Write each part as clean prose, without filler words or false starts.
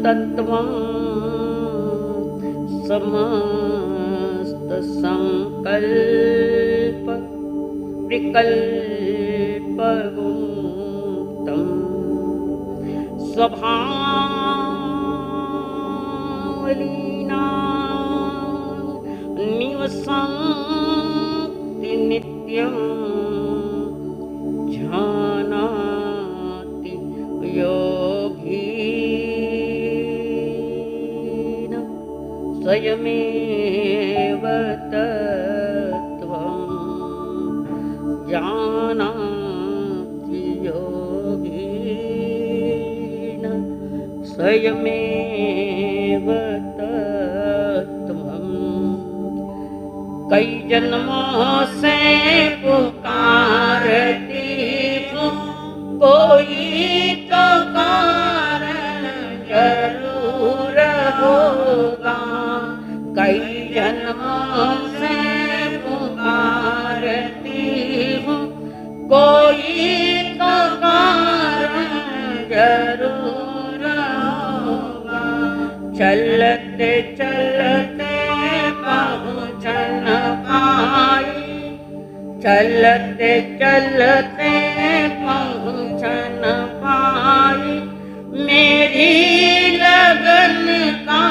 तत्त्वं समस्त संकल्प विकल्प मुक्तं स्वभावलीना निवसन्ति नित्यं जानाति योगी स्वयमेव तत्त्वं जानाति योगीन स्वयमेव तत्त्वं। कई जन्मों से पुकारती हूँ, कोई तो कारण जरूर होगा। कई जन्मों से पुकारती हूँ, कोई तो कारण जरूर होगा। चलते चलते पहुँच न पाई, चलते चलते पहुँच न पाई, मेरी लगन का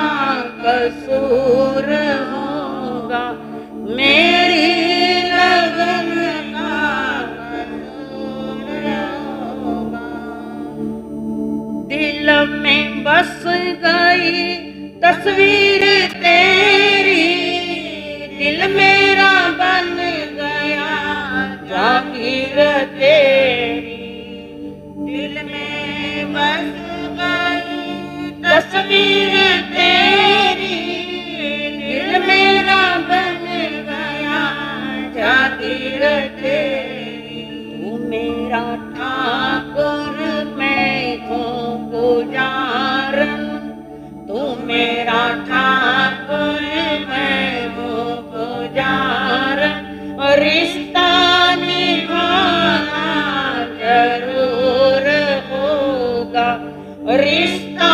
कसूर होगा। मेरी लगन का कसूर होगा। दिल में बस गई तस्वीर तेरी, दिल मेरा बन गया जागीर तेरी। दिल में बस गई तस्वीर तेरी, दिल मेरा बन गया जागीर तेरी। तू मेरा ठाकुर मैं हूँ पुजारन, तू मेरा ठाकुर मैं हूँ पुजारन। रिश्ता निभाना जरूर होगा, रिश्ता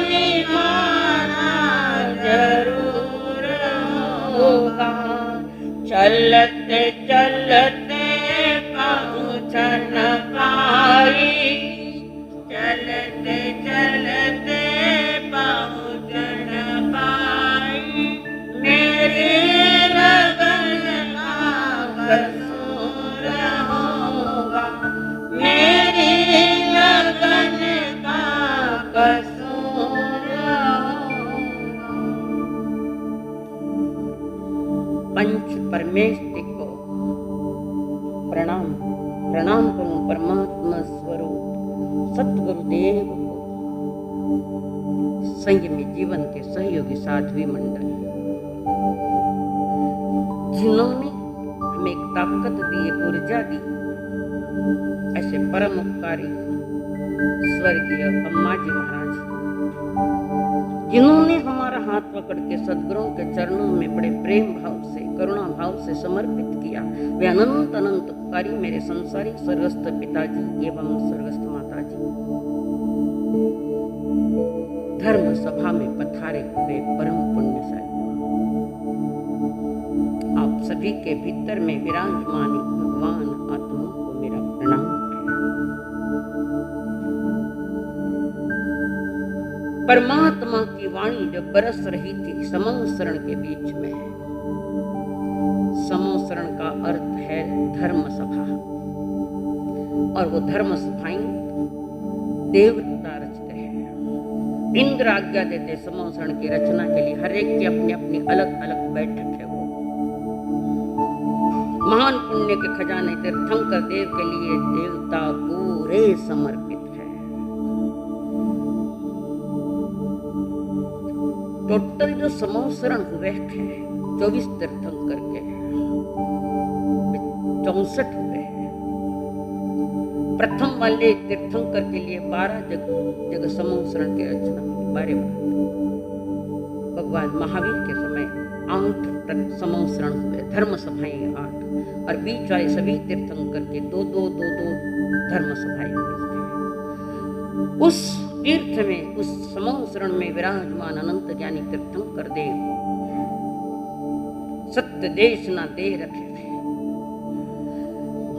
निभाना जरूर होगा। चलते चलते पहुँच न पाई, चलते चलते पहुँच न पाई, मेरी लगन का कसूर होगा। मेरी लगन का कसूर होगा। पंच परमेष्टि को प्रणाम प्रणाम करूं परमात्मा स्वरूप सतगुरुदेव को, संयमी जीवन के सहयोगी साध्वी मंडल, जिन्होंने हमें एक ताकत दी, एक ऊर्जा दी। ऐसे परम उपकारी स्वर्गीय अम्मा जी महाराज, जिन्होंने हमारा हाथ पकड़ के सद्गुरुओं के चरणों में बड़े प्रेम भाव से, करुणा भाव से समर्पित किया। वे अनंत अनंत उपकारी मेरे संसारी स्वर्गस्थ पिताजी एवं स्वर्गस्थ माताजी, धर्म सभा में पधारे हुए परम पुण्यशाली, आप सभी के भीतर में विराजमान भगवान आत्मा को मेरा प्रणाम। परमात्मा की वाणी जो बरस रही थी समोसरण के बीच में, समोसरण का अर्थ है धर्म सभा, और वो धर्म सभाएं देवता रचते हैं। इंद्र आज्ञा देते समोसरण की रचना के लिए, हर एक की अपनी अपनी अलग अलग बैठक है। वो महान पुण्य के खजाने तीर्थंकर देव के लिए देवता पूरे समर्पित है। टोटल जो समोसरण हुए थे 24 तीर्थंकर के 64 हुए हैं। प्रथम वाले तीर्थंकर के लिए 12 जगह समोसरण की रचना, 12 भगवान महावीर के समय 8 समोसरण हुए, धर्म सभाएं 8, और बीच वाले सभी तीर्थंकर के दो धर्म सभाएं हुई। उस तीर्थ में, उस समूह शरण में विराजमान अनंत ज्ञानी तीर्थंकर देव सत्य देश ना दे रखे थे।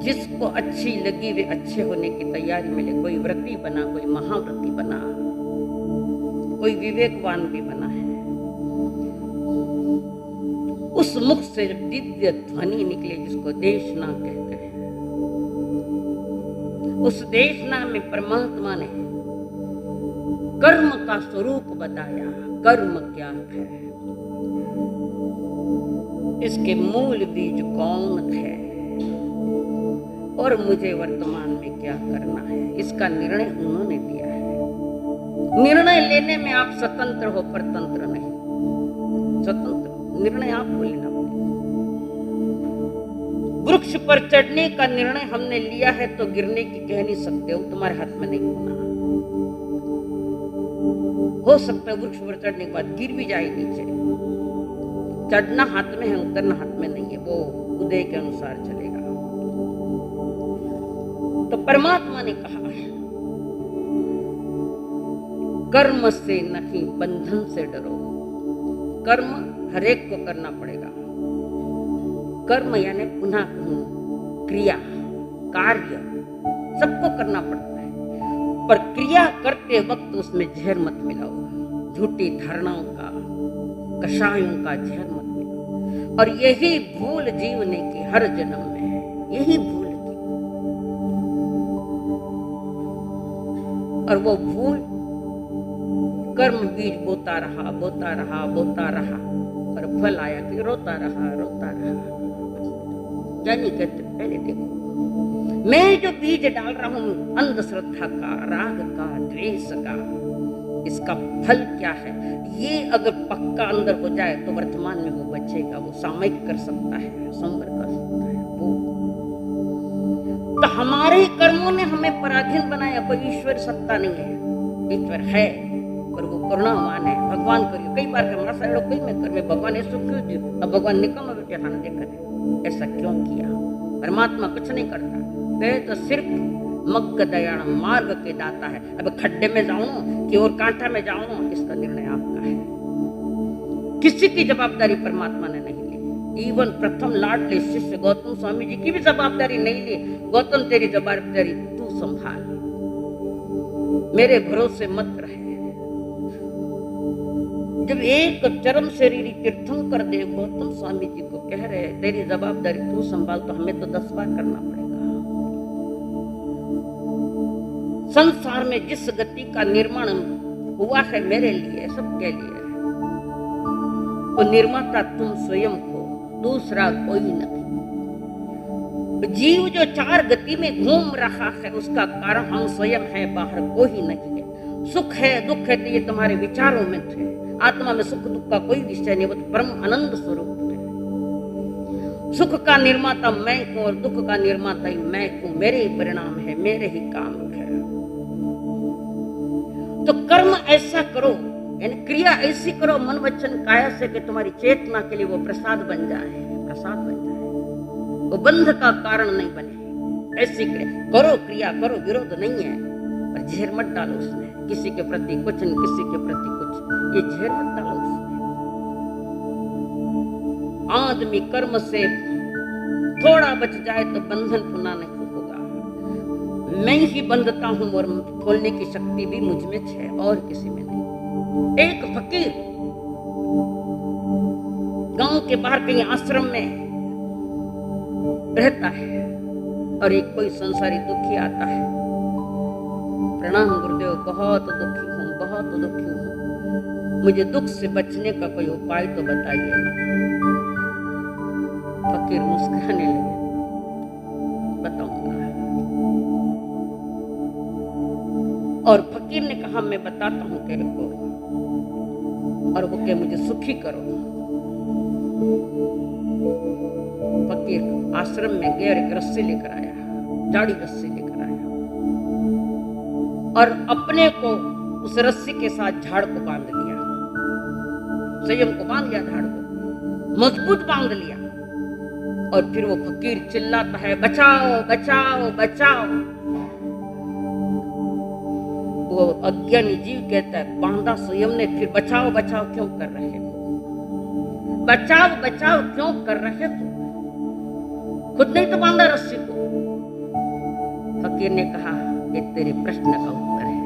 जिसको अच्छी लगी वे अच्छे होने की तैयारी में ले। कोई व्रती बना, कोई महाव्रती बना, कोई विवेकवान भी बना है। उस मुख से दिव्य ध्वनि निकले जिसको देशना कहते हैं। उस देशना में परमात्मा ने कर्म का स्वरूप बताया। कर्म क्या है, इसके मूल बीज कौन है और मुझे वर्तमान में क्या करना है, इसका निर्णय उन्होंने दिया है। निर्णय लेने में आप स्वतंत्र हो, परतंत्र नहीं। स्वतंत्र निर्णय आपको लेना पड़ेगा। वृक्ष पर चढ़ने का निर्णय हमने लिया है तो गिरने की कह नहीं सकते हो, तुम्हारे हाथ में नहीं होना। हो सकता है वृक्ष पर चढ़ने के बाद गिर भी जाए नीचे। चढ़ना हाथ में है, उतरना हाथ में नहीं है, वो उदय के अनुसार चलेगा। तो परमात्मा ने कहा कर्म से नहीं बंधन से डरो। कर्म हरेक को करना पड़ेगा। कर्म यानी पुनः क्रिया, कार्य सबको करना पड़ता है, पर क्रिया करते वक्त उसमें जहर मत मिलाओ। झूठी धारणाओं का, कषायों का जहर मत मिलाओ। और यही भूल जीव ने की हर जन्म में, यही भूल की। और वो भूल कर्म बीज बोता रहा, बोता रहा, बोता रहा, और फल आया कि रोता रहा, रोता रहा। यानी कहते पहले देखो, मैं जो बीज डाल रहा हूं अंधश्रद्धा का, राग का, द्वेष का, इसका फल क्या है? ये अगर पक्का अंदर हो जाए तो वर्तमान में वो बचेगा, वो सामयिक कर सकता है, संवर कर सकता है। वो तो हमारे कर्मों ने हमें पराधीन बनाया। कोई ईश्वर सत्ता नहीं है, ईश्वर है पर वो करुणावान है। भगवान करियो कई बार हमारा सारे लोग कई में कर भगवान ऐसा क्यों दियो, अब भगवान निकम्मा बेटे खाना देखकर ऐसा क्यों किया? परमात्मा कुछ नहीं करता, वे तो सिर्फ मग्ग दयाण मार्ग के दाता है। अब खड्डे में जाऊं कि और कांटा में जाऊं, इसका निर्णय आपका है। किसी की जवाबदारी परमात्मा ने नहीं ली। इवन प्रथम लाडले शिष्य गौतम स्वामी जी की भी जवाबदारी नहीं ली। गौतम तेरी जवाबदारी तू संभाल, मेरे भरोसे मत रहे। जब एक चरम शरीरी तीर्थंकर देव गौतम स्वामी जी को कह रहे तेरी जवाबदारी तू संभाल, तो हमें तो 10 बार करना पड़ेगा। संसार में जिस गति का निर्माण हुआ है मेरे लिए, सबके लिए, वो निर्माता तुम स्वयं हो, दूसरा कोई नहीं। जीव जो 4 गति में घूम रहा है उसका कारण हम स्वयं है, बाहर कोई नहीं है। सुख है, दुख है, तो ये तुम्हारे विचारों में थे। आत्मा में सुख दुख का कोई विषय नहीं, वो तो परम आनंद स्वरूप है। सुख का निर्माता मैं हूं और दुख का निर्माता ही मैं हूं। मेरे ही परिणाम है, मेरे ही काम है। तो कर्म ऐसा करो, यानी क्रिया ऐसी करो मन वचन काया से कि तुम्हारी चेतना के लिए वो प्रसाद बन जाए, प्रसाद बन जाए, वो बंध का कारण नहीं बने। ऐसी करो, क्रिया करो, विरोध नहीं है, पर जहर मत डालो उसमें। किसी के प्रति कुछ नहीं, किसी के प्रति कुछ, ये जहर मत डालो उसमें। आदमी कर्म से थोड़ा बच जाए तो बंधन पुनः नहीं होगा। मैं ही बंधता हूं और खोलने की शक्ति भी मुझ में है और किसी में नहीं। एक फकीर गांव के बाहर कहीं आश्रम में रहता है और एक कोई संसारी दुखी आता है। प्रणाम गुरुदेव, बहुत दुखी हूँ, बहुत दुखी हूँ, मुझे दुख से बचने का कोई उपाय तो बताइए ना। फकीर मुस्कुराने लगे, बताऊंगा। और फकीर ने कहा मैं बताता हूँ तेरे को, और वो कहे मुझे सुखी करो। फकीर आश्रम में गया और एक रस्सी लेकर आया, जाड़ी रस्सी लेकर आया, और अपने को उस रस्सी के साथ झाड़ को बांध लिया, संयम को बांध लिया, झाड़ को मजबूत बांध लिया। और फिर वो फकीर चिल्लाता है बचाओ बचाओ बचाओ। वो अज्ञानी जीव कहता है बांधा स्वयं ने, फिर बचाओ बचाओ क्यों कर रहे हो, बचाओ बचाओ क्यों कर रहे हो, खुद नहीं तो बांधा रस्सी को। फकीर ने कहा ये तेरे प्रश्न का उत्तर है।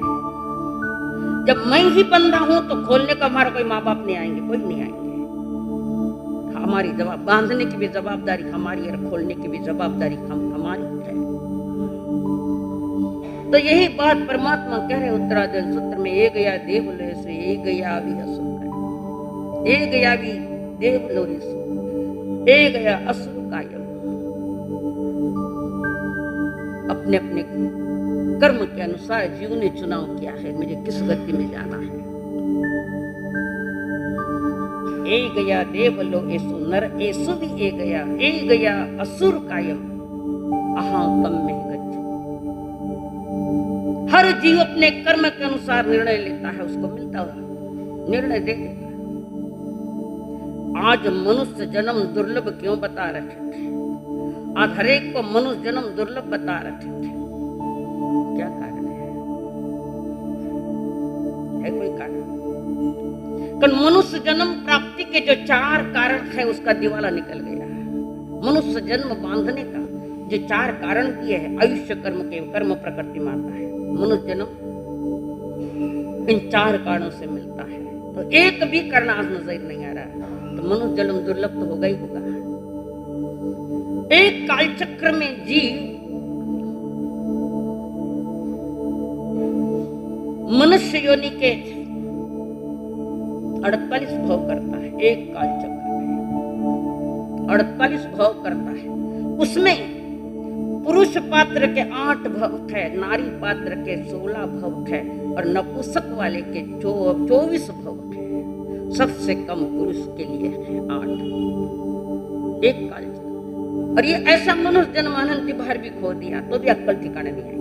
जब मैं ही बंधा हूं तो खोलने का हमारा कोई माँ बाप नहीं आएंगे, कोई नहीं आएंगे। हमारी जवाब बांधने की भी जवाबदारी हमारी और खोलने की भी जवाबदारी हमारी है। तो यही बात परमात्मा कह रहे उत्तराधर्म सूत्र में, ए गया देवलोय से ए गया भी असुर, ए गया भी देवलोय से ए गया असुर कायम। अपने अपने कर्म के अनुसार जीव ने चुनाव किया है मुझे किस गति में जाना है। ए गया देवलो एसु नर एसु भी ए गया असुर कायम अहां कम में गच्छ। हर जीव अपने कर्म के अनुसार निर्णय लेता है, उसको मिलता हुआ निर्णय दे देता है। आज मनुष्य जन्म दुर्लभ क्यों बता रखे थे, आज हरेक को मनुष्य जन्म दुर्लभ बता रखे थे, क्या कारण है कोई कारण? मनुष्य जन्म प्राप्ति के जो 4 कारण है उसका दिवाला निकल गया। मनुष्य जन्म बांधने का जो 4 कारण किए हैं, आयुष्य कर्म के कर्म प्रकृति माता है। मनुष्य जन्म इन 4 कारणों से मिलता है, तो एक भी कारण आज नजर नहीं आ रहा, तो मनुष्य जन्म दुर्लभ तो होगा ही होगा। एक कालचक्र में जीव मनुष्य योनि के 48 भाव करता है, एक कालचक्र में 48 भाव करता है। उसमें पुरुष पात्र के 8 भव है, नारी पात्र के 16 भव है और नपुंसक वाले के 24 भव है। सबसे कम पुरुष के लिए है 8, एक कालचक्र। और ये ऐसा मनुष्य जन्म अनंत बार भी खो दिया तो भी अक्कल ठिकाने नहीं आई,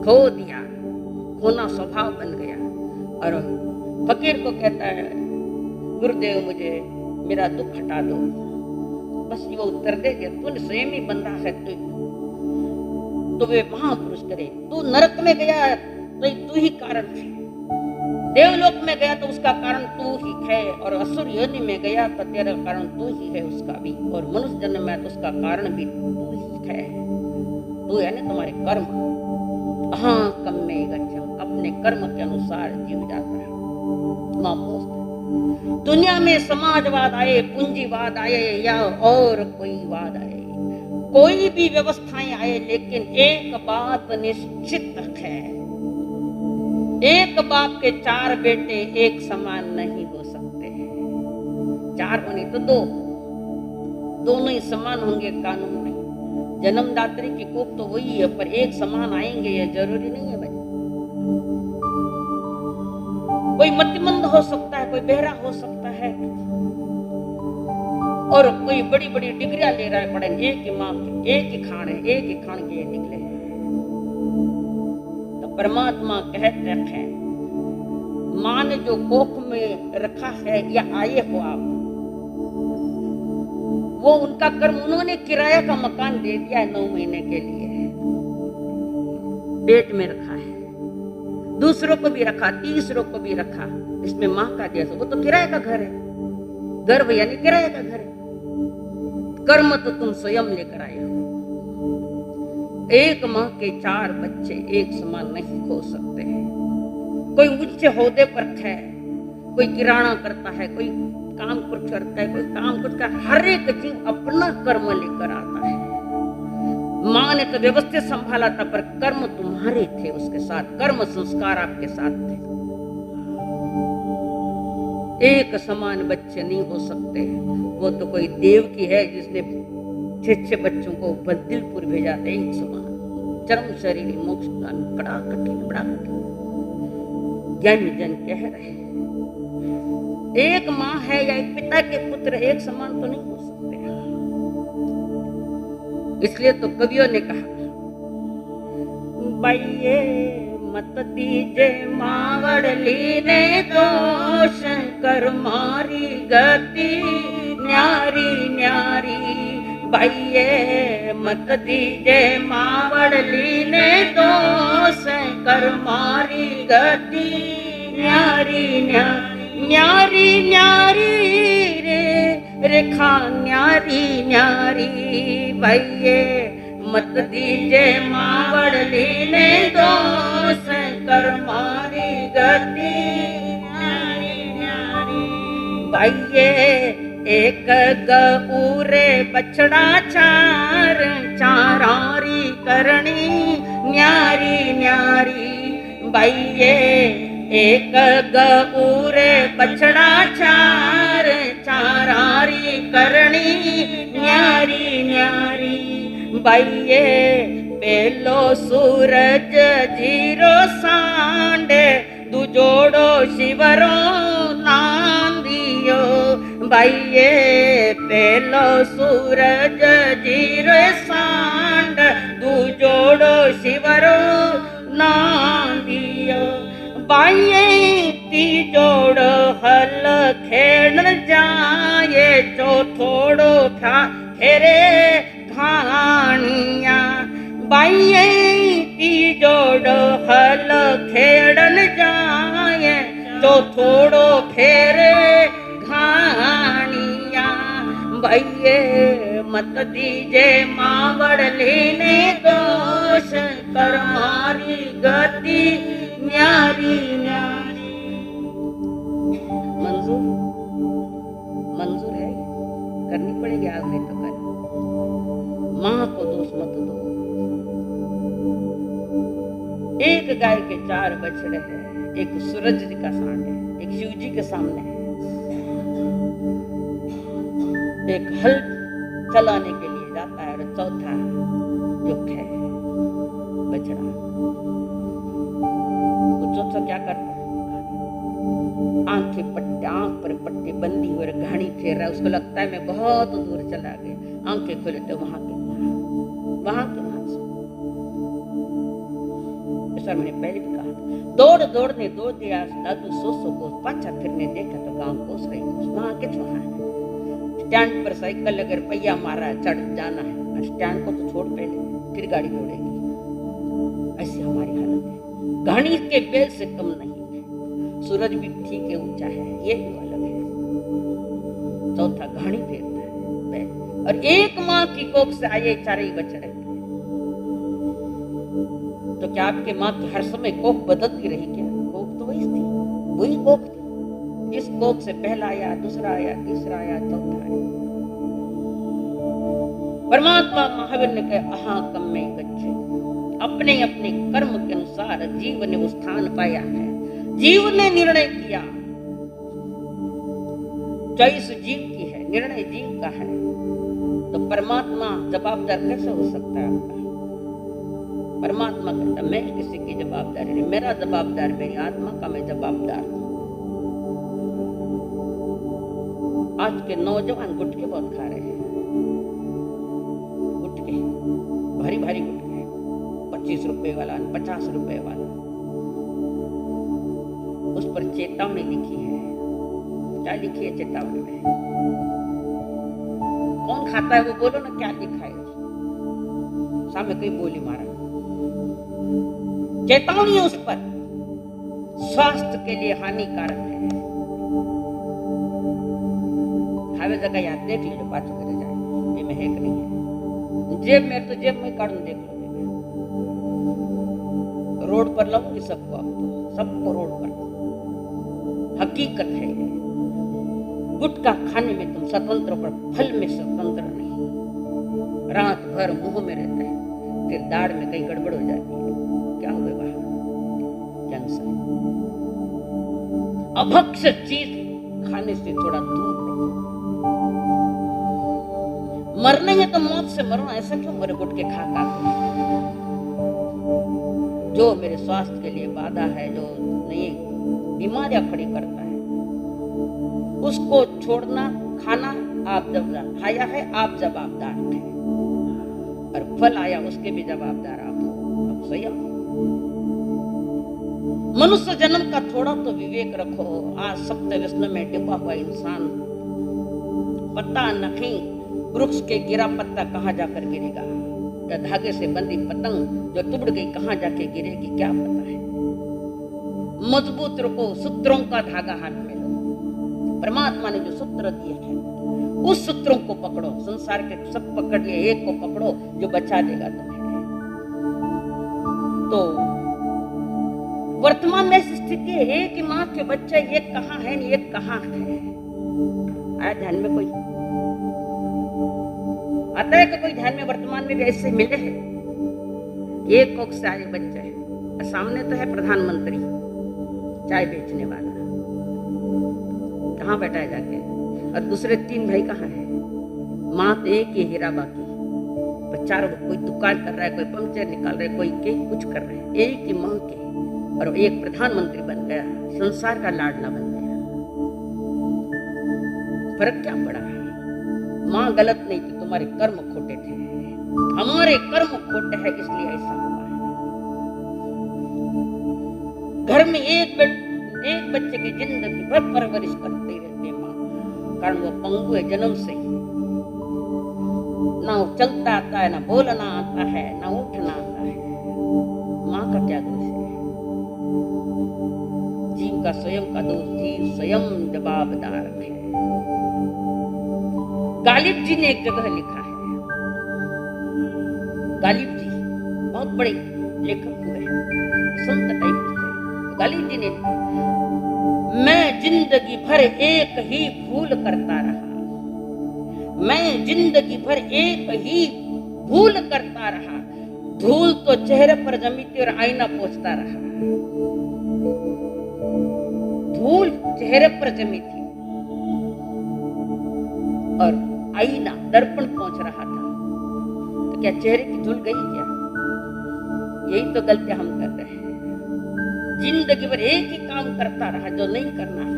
खो दिया, खोना स्वभाव बन गया। और फकीर को कहता है गुरुदेव मुझे मेरा दुख हटा दो, बस ये वो उत्तर दे दिया, तूने स्वयं ही बंधा है, तो वे महापुरुष करे। तू नरक में गया तो तू ही कारण है, देवलोक में गया तो उसका कारण तू ही है, और असुर योनि में गया तो तेरा कारण तू ही है उसका भी, और मनुष्य जन्म में तो उसका कारण भी तू ही है। तू है ना तुम्हारे कर्म। हाँ कम में गच्छम, अपने कर्म के अनुसार जीव जाता है। दुनिया में समाजवाद आए, पूंजीवाद आए या और कोई वाद आए, कोई भी व्यवस्थाएं आए, लेकिन एक बात निश्चित है, एक बाप के 4 बेटे एक समान नहीं हो सकते हैं। 4 होने तो 2, दोनों ही समान होंगे कानून में। जन्मदात्री की कोख तो वही है, पर एक समान आएंगे ये जरूरी नहीं है भाई। कोई मतिमंद हो सकता है, कोई बहरा हो सकता है, और कोई बड़ी बड़ी डिग्रियां ले रहा है, पढ़े एक ही माँ के, एक ही खान है, एक ही खान के निकले हैं। तो परमात्मा कहते हैं माँ ने जो कोख में रखा है या आए हो आप, वो उनका कर्म, उन्होंने किराया का मकान दे दिया है 9 महीने के लिए, पेट में रखा है, दूसरों को भी रखा, तीसरों को भी रखा, इसमें माँ का जैसा, वो तो किराए का घर है, गर्भ यानी किराए का घर है। कर्म तो तुम स्वयं लेकर आए हो। एक माँ के 4 बच्चे एक समान नहीं हो सकते हैं। कोई उच्च ओहदे पर है, कोई किराना करता है, कोई काम कुछ करता है, कोई काम कुछ करता है, हर एक जीव अपना कर्म लेकर आता है। माँ ने तो व्यवस्थित संभाला था, पर कर्म तुम्हारे थे उसके साथ, कर्म संस्कार आपके साथ थे। एक समान बच्चे नहीं हो सकते। वो तो कोई देव की है जिसने 6 बच्चों को बददिलपुर भेजा था, एक समान चरम शरीर मोक्ष बड़ा कठिन, बड़ा कठिन। ज्ञानी जन कह रहे एक माँ है या एक पिता के पुत्र एक समान तो नहीं हो सकते। इसलिए तो कवियों ने कहा बाइये मत दीजे मावड़ली ने दोष, कर मारी गति न्यारी न्यारी भाइये मत दीजे मावड़ली ने दोष कर मारी गति न्यारी न्यारी न्यारी न्यारी रे रेखा न्यारी न्यारी भाइये मत दीजे मावड़ली ने दोष कर मारी गति न्यारी न्यारी भाइये एक गऊरे बछड़ा चार चारारी करनी न्यारी न्यारी भाइये एक गऊरे बछड़ा चार चारारी करनी न्यारी न्यारी भाइये पेलो सूरज जीरो सांडे दुजोड़ो शिवरो नांदियो भाइये पेलो सूरज जीरो सांड दुजोड़ो शिवरो नांदियो भाइये तीजोड़ो हल खेल जाए चौथोड़ो फेरे घाणिया भाइये तीजोड़ो हल खेड़न जाए चौथोड़ो फेरे घाणिया भाइये मत दीजे मावड़ली ने दोष कर मारी गति न्यारी न्यारी मंजूर मंजूर है करनी पड़ेगी आज नहीं तो कल माँ को दोष मत दो एक गाय के 4 बछड़े हैं एक सूरज जी का सांड है एक शिव जी के सामने है एक हल चलाने के लिए जाता है और चौथा जो है बछड़ा वो चौथा क्या करता है आंख पर पट्टी बंदी हुई घानी फेर रहा है उसको लगता है मैं बहुत दूर चला गया आंखें खोले तो वहां के सर मैंने पहले भी कहा दौड़ने दौड़ दिया दादू सो को पाछा फिरने देखा तो गांव कोस रही वहां के वहां स्टैंड पर साइकिल अगर पहिया मारा चढ़ जाना है स्टैंड को तो छोड़ पहले फिर गाड़ी दौड़ेगी ऐसी हमारी हालत है घानी के बेल से कम नहीं है सूरज भी ठीक है ऊंचा है ये भी अलग है चौथा घानी फेरता है और एक माँ की कोख से आए 4 ही बच्चे रहते तो क्या आपके माँ की हर समय कोख बदलती रही क्या कोख तो वही थी वही कोख थी जिस कोख से पहला आया दूसरा आया तीसरा आया चौथा आया परमात्मा महावीर ने कहा अहा कम में गच्छे अपने अपने कर्म के अनुसार जीव ने वो स्थान पाया है जीव ने निर्णय किया चॉइस जीव की है निर्णय जीव का है तो परमात्मा जवाबदार कैसे हो सकता है आपका परमात्मा कहता मैं किसी की जवाबदारी नहीं मेरा जवाबदार मेरी आत्मा का मैं जवाबदार हूं आज के नौजवान गुटके बहुत खा रहे हैं गुटके भारी भारी गुटके 25 रुपए वाला 50 रुपए वाला उस पर चेतावनी लिखी है क्या लिखी है चेतावनी में कौन खाता है वो बोलो ना क्या लिखा है सामने कोई बोली मारा चेतावनी उस पर स्वास्थ्य के लिए हानिकारक है हावे जगह याद देख लीजिए पाछो करे जाए ये में है कि नहीं है जेब में तो जेब में काढून देख लो रोड पर लाऊंगी सबको अब तो सबको रोड पर हकीकत है गुटखा खाने में तुम स्वतंत्र पर फल में स्वतंत्र नहीं रात भर मुंह में रहता है फिर दाढ़ में कहीं गड़बड़ हो जाती है क्या हो गया कैंसर अभक्ष चीज खाने से थोड़ा दूर रहो मरने में तो मौत से मरो ऐसा क्यों मरे गुटके खा खा जो मेरे स्वास्थ्य के लिए बाधा है जो नई बीमारियां खड़ी करता है उसको छोड़ना खाना आप जब खाया है आप जवाबदार थे और फल आया उसके भी जवाबदार आप हो अब सही आप मनुष्य जन्म का थोड़ा तो विवेक रखो आज सप्त विष्णु में डूबा हुआ इंसान पता नहीं वृक्ष के गिरा पत्ता कहाँ जाकर गिरेगा, या धागे से बंधी पतंग जो टूट गई कहाँ जाके गिरेगी, क्या पता है। मजबूत रखो, सूत्रों का धागा हाथ में लो। परमात्मा ने जो सूत्र दिए हैं उस सूत्रों को पकड़ो। संसार के सब पकड़ लिए, एक को पकड़ो जो बचा देगा तुम्हें। तो वर्तमान में स्थिति है, एक ही माँ के बच्चे, एक कहाँ है एक कहाँ है। आया ध्यान में कोई आता है कि कोई ध्यान में वर्तमान में भी ऐसे मिले हैं। एक कोख से आए बच्चे हैं, सामने तो है प्रधानमंत्री चाय बेचने वाला, कहाँ बैठा है जाके, और दूसरे 3 भाई कहाँ है। माँ तो एक ही हीरा बाकी, चारों कोई दुकान कर रहा है, कोई पंक्चर निकाल रहा है, कोई के कुछ कर रहे हैं। एक ही माँ के, और एक प्रधानमंत्री बन गया, संसार का लाडला बन गया। फर्क क्या पड़ा? माँ गलत नहीं थी, तुम्हारे कर्म खोटे थे। हमारे कर्म खोटे हैं इसलिए ऐसा हुआ है। घर में एक बच्चे की जिंदगी भर परवरिश करते रहते माँ, कारण वो पंगु है जन्म से ही। ना चलता आता है, ना बोलना आता है, ना उठना आता है। माँ का क्या दोष है? जीव का स्वयं का दोष, जीव स्वयं जवाबदार है। गालिब जी ने एक जगह लिखा है, गालिब जी बहुत बड़े लेखक हुए हैं, संत टाइप के। गालिब जी ने, मैं जिंदगी भर एक ही भूल करता रहा, मैं जिंदगी भर एक ही भूल करता रहा। धूल तो चेहरे पर जमी थी और आईना पोंछता रहा। धूल चेहरे पर जमी थी और आईना दर्पण पहुंच रहा था, तो क्या चेहरे की धूल गई क्या? यही तो गलतियां हम कर रहे हैं। जिंदगी भर एक ही काम करता रहा जो नहीं करना है।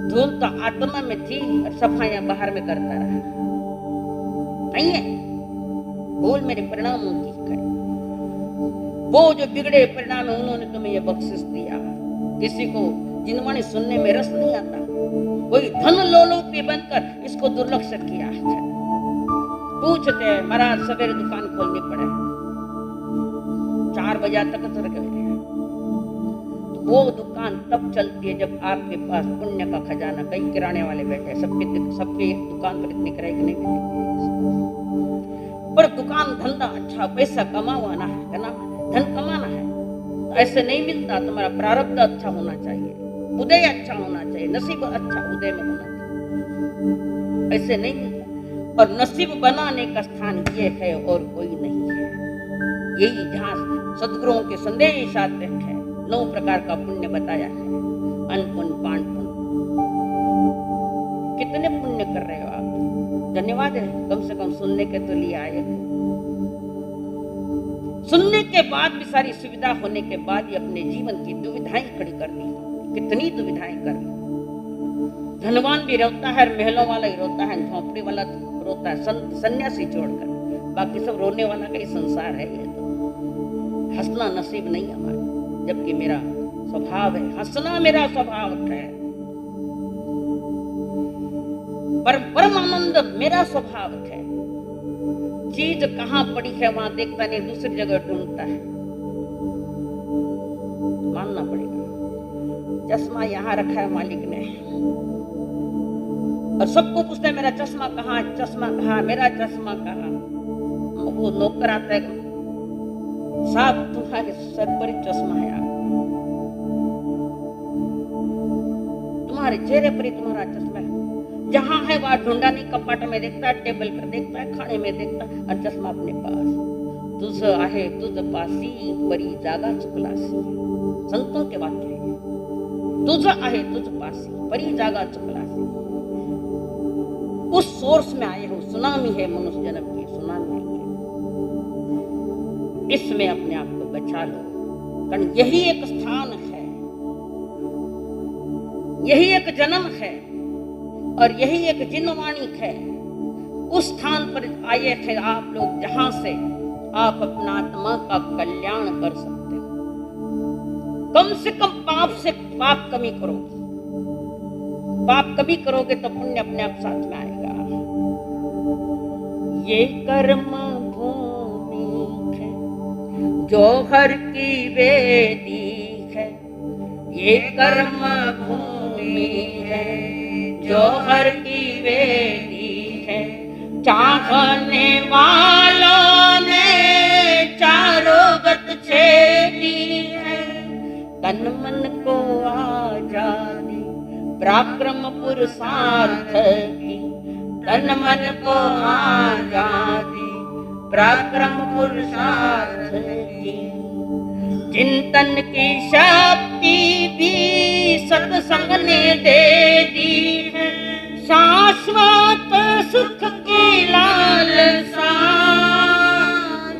धूल तो आत्मा में थी और सफाइयां बाहर में करता रहा। नहीं है, भूल मेरे परिणामों की है। वो जो बिगड़े परिणाम है उन्होंने तुम्हें ये बख्शिश दिया। किसी को जिनवाणी सुनने में रस नहीं आता, कोई धन लोलुपी बनकर इसको दुर्लक्ष्य किया है। पूछते हैं महाराज सवेरे दुकान खोलनी पड़े, 4 बजे तक तो रखे। वो दुकान तब चलती है जब आपके पास पुण्य का खजाना, कई किराने वाले बैठे, सबके दुकान पर इतनी किराए की नहीं मिलती, पर दुकान धंधा अच्छा, पैसा कमाना है ना, धन कमाना है, तो ऐसे नहीं मिलता। तुम्हारा प्रारब्ध अच्छा होना चाहिए, उदय अच्छा होना चाहिए, नसीब अच्छा उदय में होना चाहिए, ऐसे नहीं मिलता। और नसीब बनाने का स्थान ये है और कोई नहीं है। यही जहाँ सदगुरुओं के संदेश आते हैं, 9 प्रकार का पुण्य बताया है, अनपुण्य, पान पुण्य। कितने पुण्य कर रहे हो आप? धन्यवाद है, कम से कम सुनने के तो लिए आए। सुनने के बाद भी, सारी सुविधा होने के बाद ही अपने जीवन की दुविधाएं खड़ी कर दी। कितनी दुविधाएं कर दी। धनवान भी रोता है, महलों वाला ही रोता है, झोंपड़ी वाला रोता है, सन्यासी छोड़कर, बाकी सब रोने वाला का ही संसार है। ये तो हंसना नसीब नहीं हमारा, जबकि मेरा स्वभाव है हंसना, मेरा स्वभाव है। परम आनंद मेरा स्वभाव है। चीज कहाँ पड़ी है वहां देखता नहीं, दूसरी जगह ढूंढता है। मानना पड़ेगा। चश्मा यहाँ रखा है मालिक ने, और सबको पूछते हैं मेरा चश्मा कहाँ, चश्मा कहाँ, मेरा चश्मा कहाँ। वो नौकर आता है, साहब तुम्हारे सर पर चश्मा है, आप तुम्हारे चेहरे पर ही तुम्हारा चश्मा है। जहां है वहां ढूंढा नहीं, कपाट में देखता है, टेबल पर देखता है, खाने में देखता है, और चश्मा अपने पास। तुझ आहे तुझ पासी परी जागा चुकलासी। संतों के वाक्य है, तुझ आहे तुझ पासी परी जागा चुकलासी। उस सोर्स में आए हो, सुनामी है मनुष्य जन्म की, सुनामी है। इसमें अपने आप को बचा लो, कारण यही एक स्थान है, यही एक जन्म है, और यही एक जिनवाणी है। उस स्थान पर आए थे आप लोग जहां से आप अपना आत्मा का कल्याण कर सकते हो। कम से कम पाप से पाप कमी करोगे, पाप कमी करोगे तो पुण्य अपने आप साथ में आएगा। ये कर्म भूमि है, जौहर की वेदी है। ये कर्म भूमि है, जौहर की वेदी है। चाहने वालों ने चारों गत छेदी है। तन मन को आजादी पराक्रम पुरुषार्थ की। तन मन को आजादी पराक्रम पुरुषार्थ की। चिंतन की शक्ति भी सत्संग ने दे दी है। शाश्वत सुख की लालसा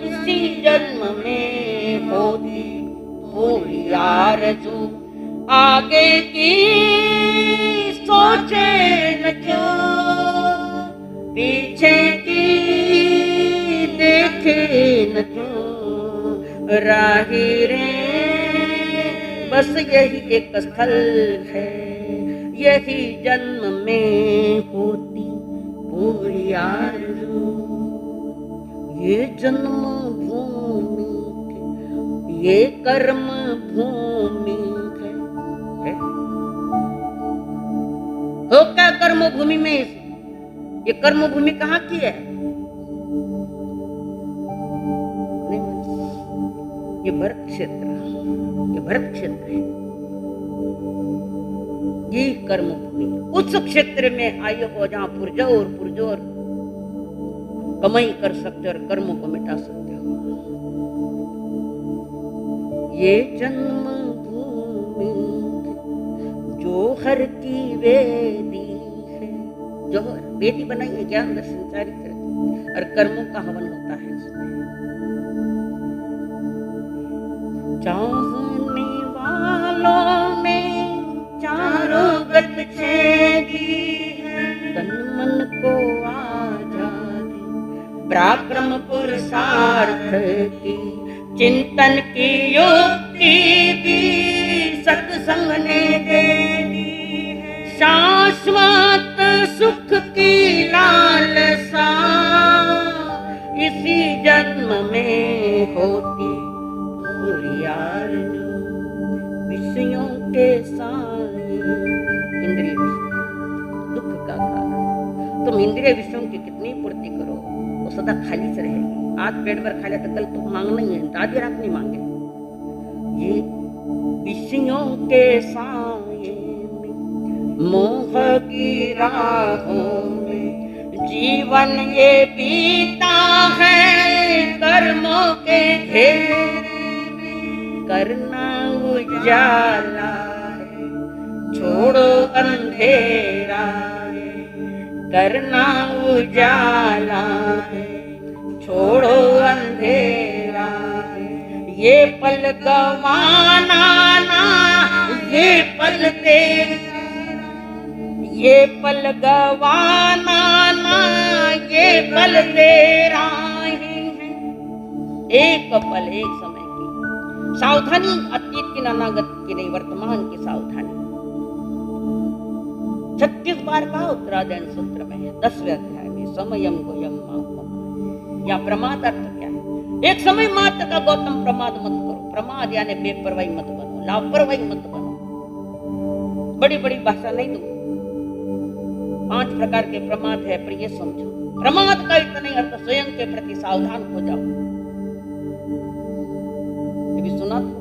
इसी जन्म में होती पूरी आरज़ू। आगे की सोचे न क्यों, पीछे की देखे न क्यों। राही रे बस यही एक स्थल है, यही जन्म में होती पूरी आरज़ू। ये जन्म भूमि है, ये कर्म भूमि है। हो क्या कर्म भूमि में? ये कर्म भूमि कहाँ की है? ये भरत क्षेत्र, ये भरत क्षेत्र है। ये कर्म भूमि उस क्षेत्र में आयु हो जहां पुरजोर कमाई कर सकते और कर्मों को मिटा सकते हो। ये जन्म भूमि जौहर की वेदी है। जौहर वेदी बनाई है, ज्ञान दर्शन चारित्र और कर्मों का हवन होता है इसमें। चाहने वालों ने चारों गत छेदी है। तन मन को आजादी पराक्रम पुरुषार्थ की। चिंतन की युक्ति भी सत्संग ने दे दी है। शाश्वत सुख की लालसा इसी जन्म में होती पूरी आरज़ू। विषयों के साए इंद्रिय दुख का कारण। तुम इंद्रिय विषयों की कितनी पूर्ति करो वो सदा खाली से रहेगी। आज पेट भर खा लिया तो कल तो मांगना ही है, आधी रात नहीं मांगे। ये विषयों के साए में मोह की राहों में जीवन ये बीता है। कर्मों के घेरे में करना उजाला है, छोड़ो अंधेरा है। करना उजाला है, छोड़ो अंधेरा है। ये पल गवाना ना, ये पल तेरा। ये पल गवाना ना, ये पल तेरा ही है। एक पल एक समय की सावधानी, अतीत की अनागत की नहीं, वर्तमान की सावधानी। 36 बार का उत्तरायण सूत्र में है, 10वें अध्याय में। समयम गोयम या प्रमाद अर्थ क्या है? एक समय मात्र का गौतम प्रमाद मत करो। प्रमाद यानी बेपरवाही मत बनो, लापरवाही मत बनो। बड़ी बड़ी भाषा नहीं दूं। 5 प्रकार के प्रमाद है, पर ये समझो प्रमाद का इतना अर्थ स्वयं के प्रति सावधान हो जाओ। ये भी सुना था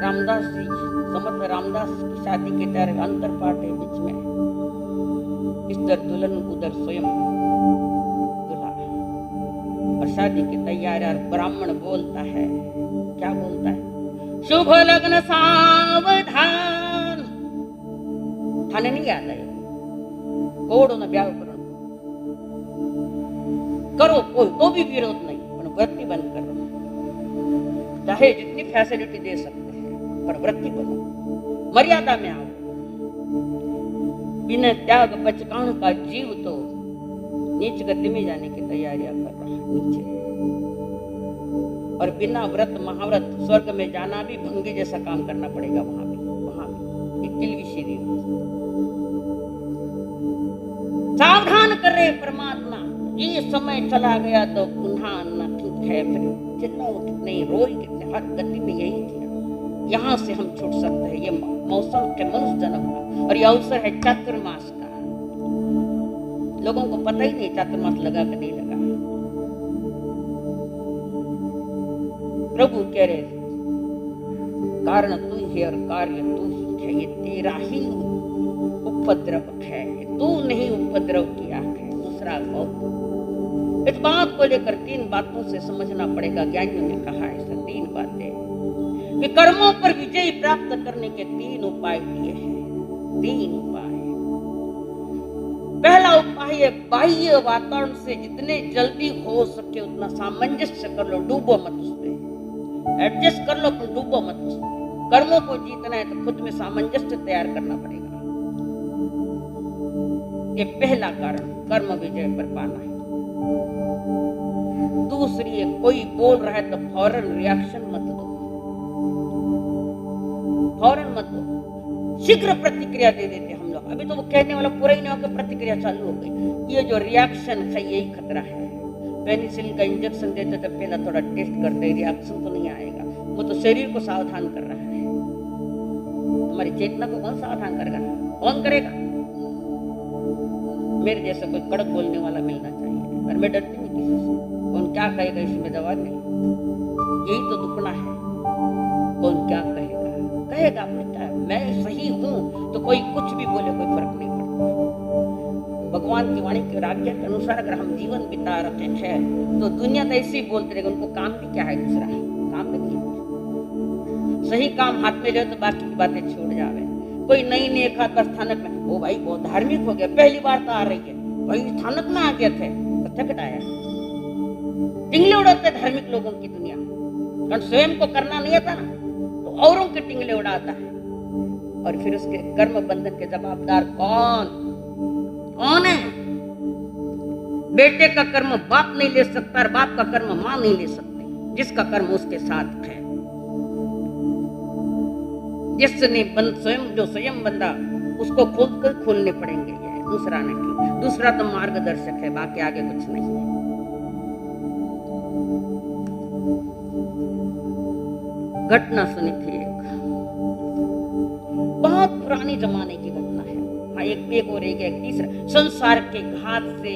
रामदास जी, समर्थ रामदास की शादी के तरह अंतर पाठ है बीच में। इधर दुल्हन उधर स्वयं दूल्हा, और शादी की तैयारी। और ब्राह्मण बोलता है, क्या बोलता है? शुभ लग्न सावधान। थाने नहीं याद है, कोड न ब्याह करो कोई तो भी विरोध नहीं, पर वृत्ति बंद करो। चाहे जितनी फैसिलिटी दे सकते हैं, पर वृत्ति बनो, मर्यादा में आओ। बिना त्याग बचकान का जीव तो नीच गति में जाने की तैयारियां कर रहा है, नीचे। और बिना व्रत महाव्रत स्वर्ग में जाना भी भंगी जैसा काम करना पड़ेगा। वहां भी एक किल विषय सावधान करे परमात्मा। ये समय चला गया तो पुनः न ठीक है, फिर चिल्लाओ कितने, रोई कितने, हर गति में यही किया। यहाँ से हम छूट सकते हैं। ये मौसम के मनुष्य जन्म का, और ये अवसर है चातुर्मास का। लोगों को पता ही नहीं चातुर्मास लगा कि नहीं लगा। प्रभु कह रहे कारण तू ही और कार्य तू ही है, ये तेरा ही उपद्रव है, तू नहीं उपद्रव किया है दूसरा कौन। इस बात को लेकर 3 बातों से समझना पड़ेगा। ज्ञानियों ने कहा ऐसा 3 बातें कि कर्मों पर विजय प्राप्त करने के 3 उपाय दिए हैं। 3 उपाय। पहला उपाय है बाह्य वातावरण से जितने जल्दी हो सके उतना सामंजस्य कर लो, डूबो मत उसमें, एडजस्ट कर लो पर डूबो मत उसमें। कर्मों को जीतना है तो खुद में सामंजस्य तैयार करना पड़ेगा। ये पहला कारण कर्म विजय पर पाना है। दूसरी है कोई बोल रहा है तो फौरन रिएक्शन मत दो, फौरन मत दो, शीघ्र प्रतिक्रिया दे देते हम लोग। अभी तो वो कहने वाला पूरा ही नहीं होकर प्रतिक्रिया चालू हो गई। ये जो रिएक्शन है यही खतरा है। पेनिसिलिन का इंजेक्शन देते तो पहला थोड़ा टेस्ट करते, रिएक्शन तो नहीं आएगा, वो तो शरीर को सावधान कर रहा है। तुम्हारी चेतना को कौन सावधान करेगा? कौन करेगा? मेरे जैसा कोई कड़क बोलने वाला मिलना चाहिए, पर मैं डरती नहीं किसी से। कौन क्या कहेगा इसमें जवाब नहीं। यही तो दुखना है। कौन क्या कहेगा? कहेगा बेटा मैं सही हूं तो कोई कुछ भी बोले, कोई फर्क नहीं पड़ता। भगवान की वाणी की आज्ञा के अनुसार अगर हम जीवन बिता रखे हैं तो दुनिया तो ऐसे ही बोलते रहेगा। उनको काम भी क्या है, दूसरा काम भी नहीं। सही काम हाथ में ले तो बाकी की बातें छोड़ जावे। कोई नई नई एक हाथ स्थानक में, ओ भाई बहुत धार्मिक हो गया, पहली बार तो आ रही है भाई, स्थानक में आ गए थे तो थकटाया। टिंगले उड़ाते धार्मिक लोगों की दुनिया, कारण स्वयं को करना नहीं आता ना तो औरों के टिंगले उड़ाता है। और फिर उसके कर्म बंधन के जवाबदार कौन है? बेटे का कर्म बाप नहीं ले सकता और बाप का कर्म मां नहीं ले सकती, जिसका कर्म उसके साथ है। जिसने जो स्वयं बंदा उसको खोलने पड़ेंगे। ये दूसरा नहीं, दूसरा तो मार्गदर्शक है, बाकी आगे कुछ नहीं है। घटना सुनी थी एक, बहुत पुरानी जमाने की घटना है। हाँ, एक और एक तीसरा, संसार के घात से,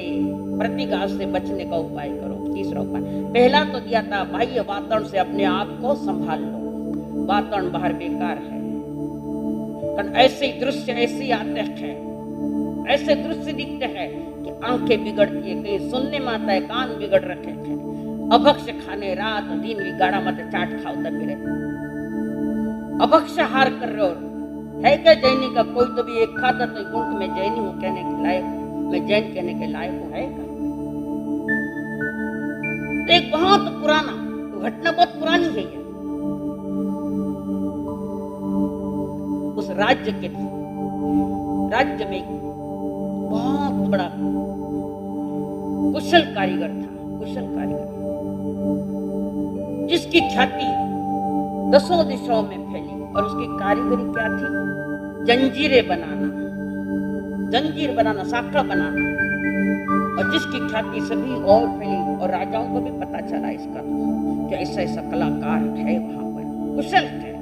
प्रतिघात से बचने का उपाय करो। तीसरा उपाय, पहला तो दिया था बाह्य वातावरण से अपने आप को संभाल लो। वातावरण बाहर बेकार है, ऐसे दृश्य ऐसे आते हैं, ऐसे दृश्य दिखते हैं कि आंखें बिगड़ती है, कहीं सुनने में आता है, कान बिगड़ रखे हैं। अभक्ष खाने रात दिन बिगाड़ा मत चाट खाओ तब भी अभक्ष हार कर रहे हो। है क्या जैनी का कोई तो भी एक खाता तो गुण में जैनी हूं कहने के लायक, मैं जैन कहने के लायक हूं? है क्या? तो एक बहुत पुराना घटना, बहुत पुरानी है ये। उस राज्य में बहुत बड़ा कुशल कारीगर था, जिसकी ख्याति 10 दिशाओं में फैली। और उसकी कारीगरी क्या थी? जंजीर बनाना, साखा बनाना। और जिसकी ख्याति सभी और फैली और राजाओं को भी पता चला इसका कि ऐसा ऐसा कलाकार है वहां पर, कुशल है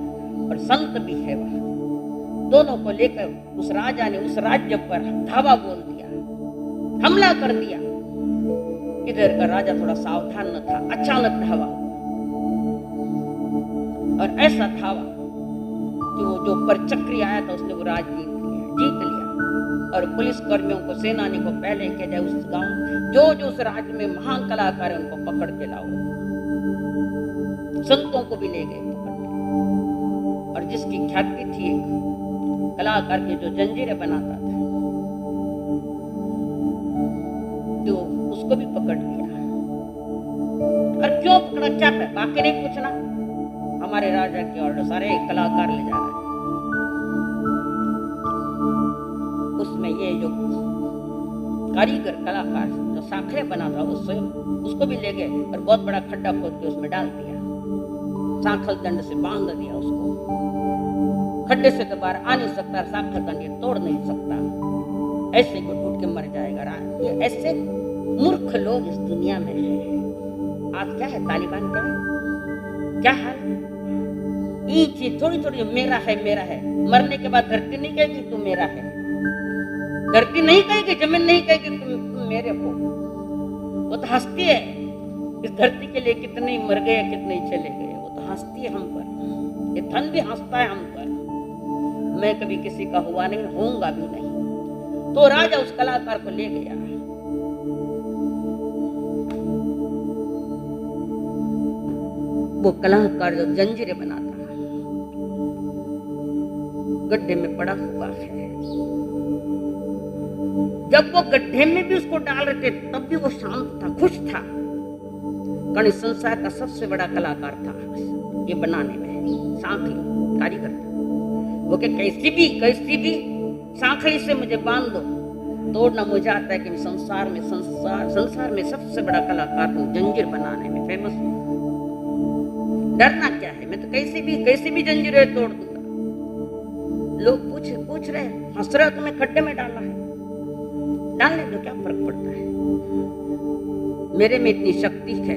और संत भी है वहां। दोनों को लेकर उस राजा ने उस राज्य पर धावा बोल दिया, हमला कर दिया। इधर का राजा थोड़ा सावधान न था, अचानक धावा, और ऐसा धावा कि वो जो परचक्री आया था उसने वो राज जीत लिया। और पुलिस कर्मियों को, सेनानी को पहले कह जाए उस गांव जो उस राज्य में महान कलाकार है उनको पकड़ के लाओ। संतों को भी ले गए पकड़ के। और जिसकी ख्याति थी एक कलाकार की जो जंजीरें बनाता था, तो उसको भी पकड़ लिया। और क्यों पकड़ा, क्या था? बाकी नहीं पूछना, हमारे राजा की ऑर्डर, सारे कलाकार ले जाना है। उसमें ये जो कारीगर कलाकार जो साखरे बना था वो स्वयं उसको भी ले गए और बहुत बड़ा खड्डा खोद के उसमें डाल दिया, सांखल दंड से बांध दिया उसको। खड्डे से तो बाहर आ नहीं सकता, सांखल दंड तोड़ नहीं सकता, ऐसे घुट घुट के मर जाएगा। ये ऐसे मूर्ख लोग इस दुनिया में है। आज क्या है, तालिबान क्या हाल, ये चीज थोड़ी थोड़ी मेरा है। मरने के बाद धरती नहीं कहेगी तू मेरा है, धरती नहीं कहेगी, जमीन नहीं कहेगी तुम मेरे हो। वो तो हंसती है इस धरती के लिए, कितने मर गए कितने चले गए, वो तो हंसती है हम पर। ये धन भी हंसता है हम पर। मैं कभी किसी का हुआ नहीं, होऊंगा भी नहीं। तो राजा उस कलाकार को ले गया। वो कलाकार जो जंजीरें बनाता गड्ढे में पड़ा हुआ है। जब वो गड्ढे में भी उसको डाल रहे थे तब भी वो शांत था, खुश था। कारण इस संसार का सबसे बड़ा कलाकार था ये बनाने में, सांखली कारीगर था। वो के कैसी भी सांखली से मुझे बांध दो, तोड़ना मुझे आता है कि संसार में सबसे बड़ा कलाकार हूँ, जंजीर बनाने में फेमस हूँ। डरना क्या है, मैं तो कैसे भी जंजीरें तोड़ दूंगा। लोग पूछ रहे, हंस रहे, तुम्हें खड्डे में डाला है, डालने दो, क्या फर्क पड़ता है। मेरे में इतनी शक्ति है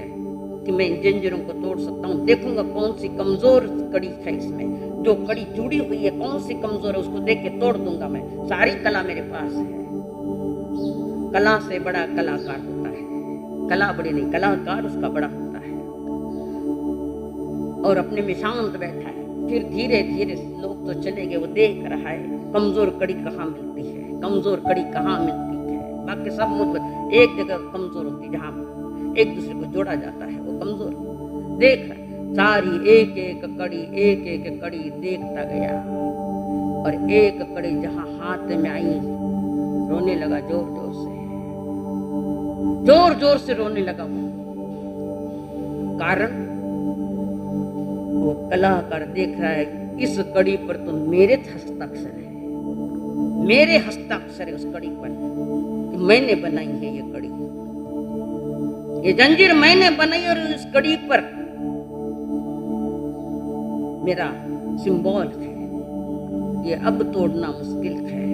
कि मैं इन जंजीरों को तोड़ सकता हूँ। देखूंगा कौन सी कमजोर कड़ी है इसमें, जो कड़ी जुड़ी हुई है कौन सी कमजोर है, उसको देख के तोड़ दूंगा मैं। सारी कला मेरे पास है। कला से बड़ा कलाकार होता है, कला बड़ी नहीं, कलाकार उसका बड़ा होता है। और अपने में शांत बैठा है। फिर धीरे धीरे लोग तो चले गए, वो देख रहा है कमजोर कड़ी कहाँ मिलती है, कमजोर कड़ी कहाँ मिलती है। बाकी सब मुझ एक जगह कमजोर होती है, जहाँ एक दूसरे को जोड़ा जाता है वो कमजोर। देख रहा सारी एक एक कड़ी देखता गया, और एक कड़ी जहाँ हाथ में आई रोने लगा, जोर से रोने लगा। कारण वो कलाकार देख रहा है इस कड़ी पर तो मेरे हस्ताक्षर है उस कड़ी पर, कि मैंने बनाई है ये कड़ी, ये जंजीर मैंने बनाई, और इस कड़ी पर मेरा सिंबल है। ये अब तोड़ना मुश्किल है।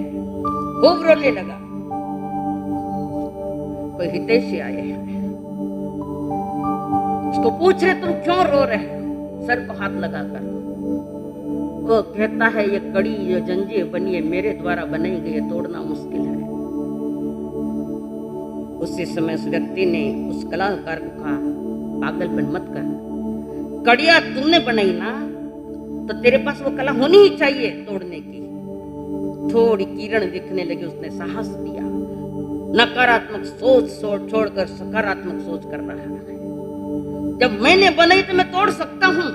खूब रोने लगा। कोई हितैषी आए हैं, उसको पूछ रहे तुम क्यों रो रहे हो, सर को हाथ लगाकर। वो कहता है ये कड़ी जो जंजीर बनी है मेरे द्वारा बनाई गई है, तोड़ना मुश्किल है। उसी समय उस व्यक्ति ने उस कलाकार को कहा, पागलपन मत कर, कड़िया तुमने बनाई ना, तो तेरे पास वो कला होनी ही चाहिए तोड़ने की। थोड़ी किरण दिखने लगी, उसने साहस दिया। नकारात्मक सोच छोड़कर सकारात्मक सोच कर रहा है। जब मैंने बनाई तो मैं तोड़ सकता हूं।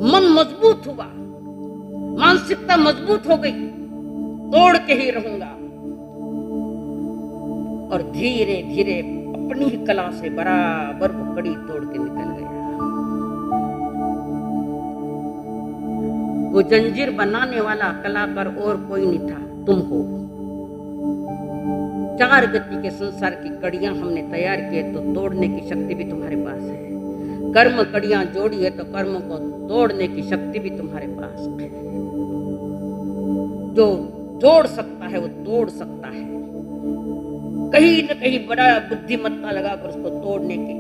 मन मजबूत हुआ, मानसिकता मजबूत हो गई, तोड़ के ही रहूंगा। और धीरे धीरे अपनी ही कला से बराबर वो कड़ी तोड़ के निकल गया। वो जंजीर बनाने वाला कलाकार और कोई नहीं था, तुम हो। 4 गति के संसार की कड़ियां हमने तैयार किए, तो तोड़ने की शक्ति भी तुम्हारे पास है। कर्म कड़ियां जोड़ी है तो कर्म को तोड़ने की शक्ति भी तुम्हारे पास है। जो जोड़ सकता है वो तोड़ सकता है। कहीं न कहीं बड़ा बुद्धिमत्ता लगाकर उसको तोड़ने की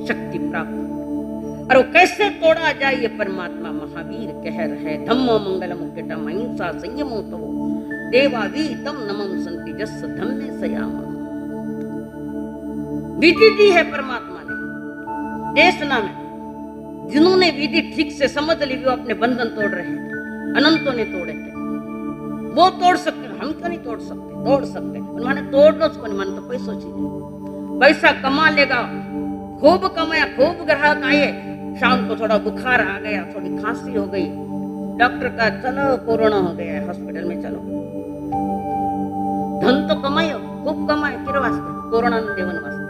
शक्ति प्राप्त। और वो कैसे तोड़ा जाए, ये परमात्मा महावीर कह रहे। धम्मो मंगलम मुक्तितम अहिंसा संयमो तवो देवावी तम नमम संति जस धम्मे सयाम। विधि दी है परमात्मा ने देशना में। जिन्होंने विधि ठीक से समझ ली वो अपने बंधन तोड़ रहे हैं। अनंतों ने तोड़े थे, वो तोड़ सकते, हम क्यों नहीं तोड़ सकते? तोड़ सकते। उन्होंने तोड़ दो उसको, नहीं मन तो पैसों चीज, पैसा कमा लेगा, खूब कमाया, खूब ग्राहक आए, शाम को थोड़ा बुखार आ गया, थोड़ी खांसी हो गई, डॉक्टर का चलो कोरोना हो गया है, हॉस्पिटल में चलो। धन तो कमायो, खूब कमाए, किर वास्ते? कोरोना देवन वास्ते।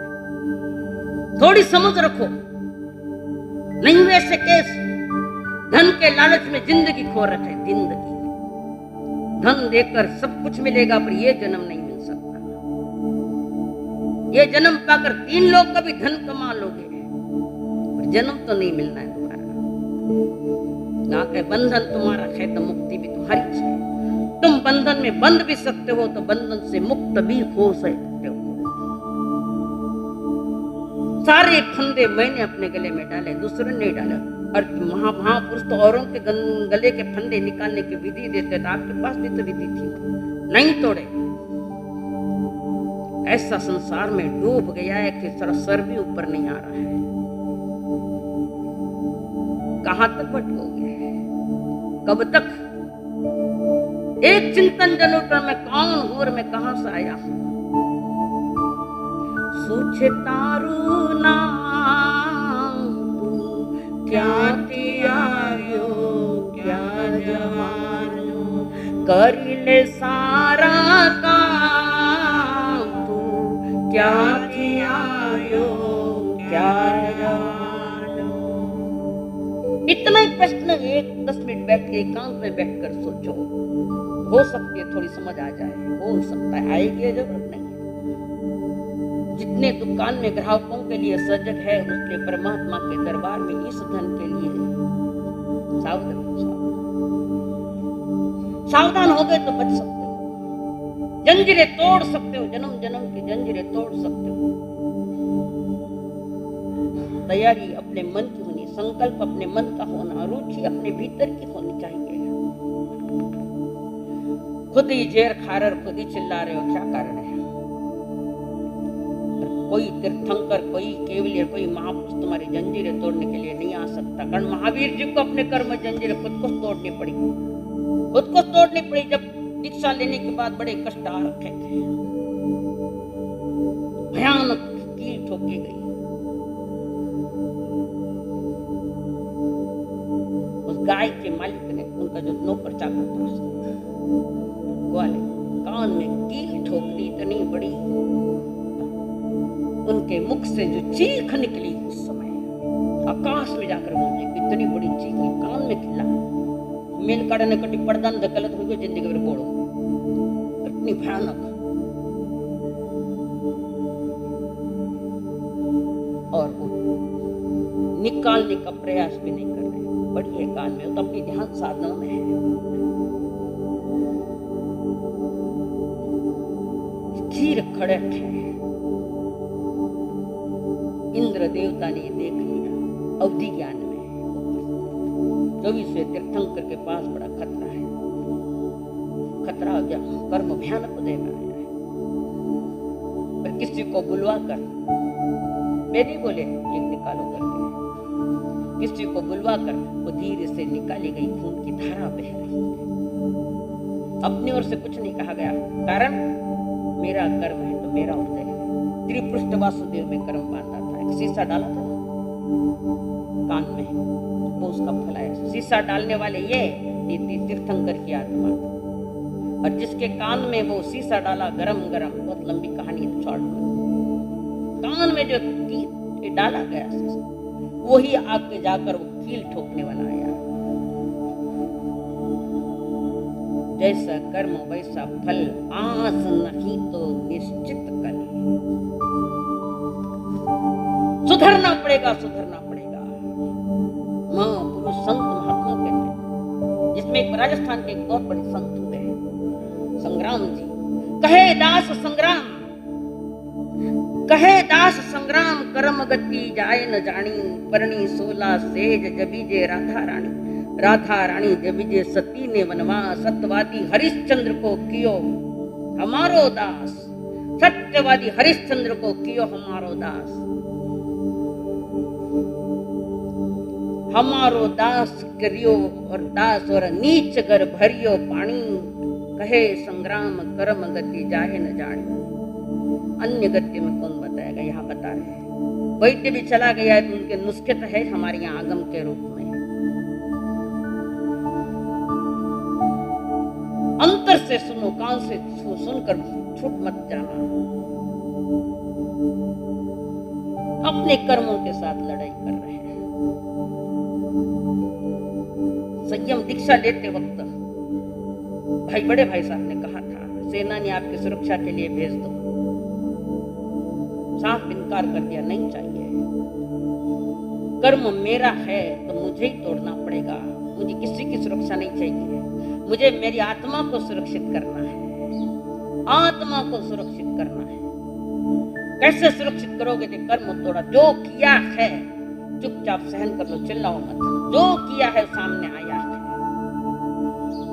थोड़ी समझ रखो, नहीं वैसे केस धन के लालच में जिंदगी खो रखे। जिंदगी धन देकर सब कुछ मिलेगा, पर ये जन्म नहीं मिल सकता। ये जन्म पाकर 3 लोग का भी धन कमा लोगे, पर जन्म तो नहीं मिलना है तुम्हारा। बंधन तुम्हारा है तो मुक्ति भी तुम्हारी है। तुम बंधन में बंध भी सकते हो तो बंधन से मुक्त भी हो सकते हो। सारे फंदे मैंने अपने गले में डाले, दूसरे ने डाला। और महापुरुष तो औरों के गले के फंदे निकालने की विधि देते थे, आपके पास भी तो विधि थी, नहीं तोड़े। ऐसा संसार में डूब गया है कि सर भी ऊपर नहीं आ रहा है। कहां तक भटकोगे, कब तक? एक चिंतन जरूर कर, मैं कौन हूं और मैं कहां से आया हूं। सोचे तारू नाम क्या तियायो क्या जवानो, कर ले सारा काम तू क्या तियायो क्या जवानो। इतना ही प्रश्न एक 10 मिनट बैठ के एकांत में बैठकर सोचो, हो सकती है थोड़ी समझ आ जाए, हो सकता है आएगी, जरूरत नहीं। जितने दुकान में ग्राहकों के लिए सजग है, उसके परमात्मा के दरबार में इस धन के लिए सावधान सावधान हो गए तो बच सकते हो, जंजीरें तोड़ सकते हो, जन्म जन्म की जंजीरें तोड़ सकते हो। तैयारी अपने मन की होनी, संकल्प अपने मन का होना, रुचि अपने भीतर की होनी चाहिए। खुद ही जेर खा रहे, खुद ही चिल्ला रहे हो, क्या कारण है? कोई तीर्थंकर, कोई केवलियर, कोई महापुरुष तुम्हारी जंजीरें तोड़ने के लिए नहीं आ सकता। कारण महावीर जी को अपने कर्म जंजीरें खुद को तोड़नी पड़ी, खुद को तोड़नी पड़ी। जब दीक्षा लेने के बाद बड़े कष्ट आ रखे थे, भयानक कील ठोकी गई। उस गाय के मालिक ने, उनका जो नौकर चाकर था, ग्वाले कान में कील ठोक दी, इतनी बड़ी। उनके मुख से जो चीख निकली उस समय आकाश में जाकर गूंजी, इतनी बड़ी चीख कान में खिला। मेल काटने कटी पर्दान धकलत हुई जिंदगी में बोलो, इतनी भयानक। और वो निकालने का प्रयास भी नहीं कर रहे, बड़ी है कान में, तो अपनी ध्यान साधना में है। चीर खड़े थे, इंद्र देवता ने देख लिया अवधि ज्ञान में, 24वें तीर्थंकर के पास बड़ा खतरा है, खतरा हो गया, कर्म भयानक उदय में आया है। पर किसी को बुलवा कर, मैं नहीं बोले एक निकालो करके, किसी को बुलवा कर वो धीरे से निकाली गई, खून की धारा बह रही है। अपनी ओर से कुछ नहीं कहा गया, कारण मेरा कर्म है तो मेरा उदय है। त्रिपृष्ठ वासुदेव में कर्म बांधा था, एक शीशा डाला था कान में, वो उसका फल आया। शीशा डालने वाले ये तीर्थंकर की आत्मा, और जिसके कान में वो शीशा डाला गरम गरम, बहुत लंबी कहानी शॉर्ट में, कान में जो डाला गया वही आके जाकर वो कील ठोकने वाला आया। जैसा कर्म वैसा फल, आस नहीं तो निश्चित कल। सुधरना पड़ेगा, सुधरना पड़ेगा। महापुरुष संत महात्मा कहते, जिसमें एक राजस्थान के एक बहुत बड़े संत हुए संग्राम जी, कहे दास संग्राम, कहे दास संग्राम, कर्म गति जाए न जानी, परणी 16 सेज जबीजे राधा रानी, राधा रानी जबीजे सती ने वनवास, सत्यवादी हरिश्चंद्र को कियो हमारो दास, सत्यवादी हरिश्चंद्र को कियो हमारो दास, हमारो दास करियो और दास और नीच घर भरियो पानी, कहे संग्राम कर्म गति जाहे न जानी। अन्य गति में कौन बताएगा, यहाँ बता रहे हैं। वैद्य भी चला गया है तो उनके नुस्खे तो है हमारे यहाँ आगम के रूप में। अंतर से सुनो, कान से सुनकर छूट मत जाना। अपने कर्मों के साथ लड़ाई कर रहे हैं। संयम दीक्षा लेते वक्त भाई बड़े भाई साहब ने कहा था, सेना ने आपकी सुरक्षा के लिए भेज दो, साफ इनकार कर दिया, नहीं चाहिए। कर्म मेरा है तो मुझे ही तोड़ना पड़ेगा, मुझे किसी की सुरक्षा नहीं चाहिए, मुझे मेरी आत्मा को सुरक्षित करना है, आत्मा को सुरक्षित करना है। कैसे सुरक्षित करोगे कि कर्म तोड़ा? जो किया है चुपचाप सहन कर लो, चिल्लाओ मत। जो किया है सामने आया है।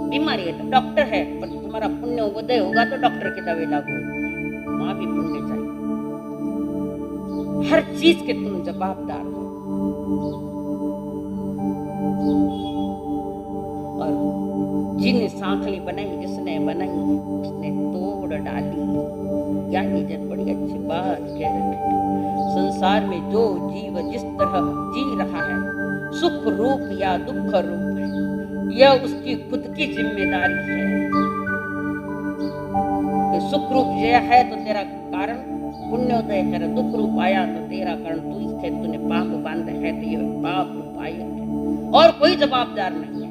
बीमारी है तो डॉक्टर है, पर तुम्हारा पुण्य उदय होगा तो डॉक्टर की दवाई लागू होगी। वहां भी पुण्य चाहिए। हर चीज के तुम जवाबदार हो। और जिन सांखली बनाई, जिसने बनाई उसने तोड़ डाली। क्या इज्जत, बड़ी अच्छी बात कह रहे हैं। संसार में जो जीव जिस तरह जी रहा है, सुख रूप या दुख रूप है, यह उसकी खुद की जिम्मेदारी है। कि सुख रूप यह है तो तेरा कारण पुण्योदय कर, दुख रूप आया तो तेरा कारण तू थे, तूने पाप बांधे है तो यह पाप रूप आया है, और कोई जवाबदार नहीं है।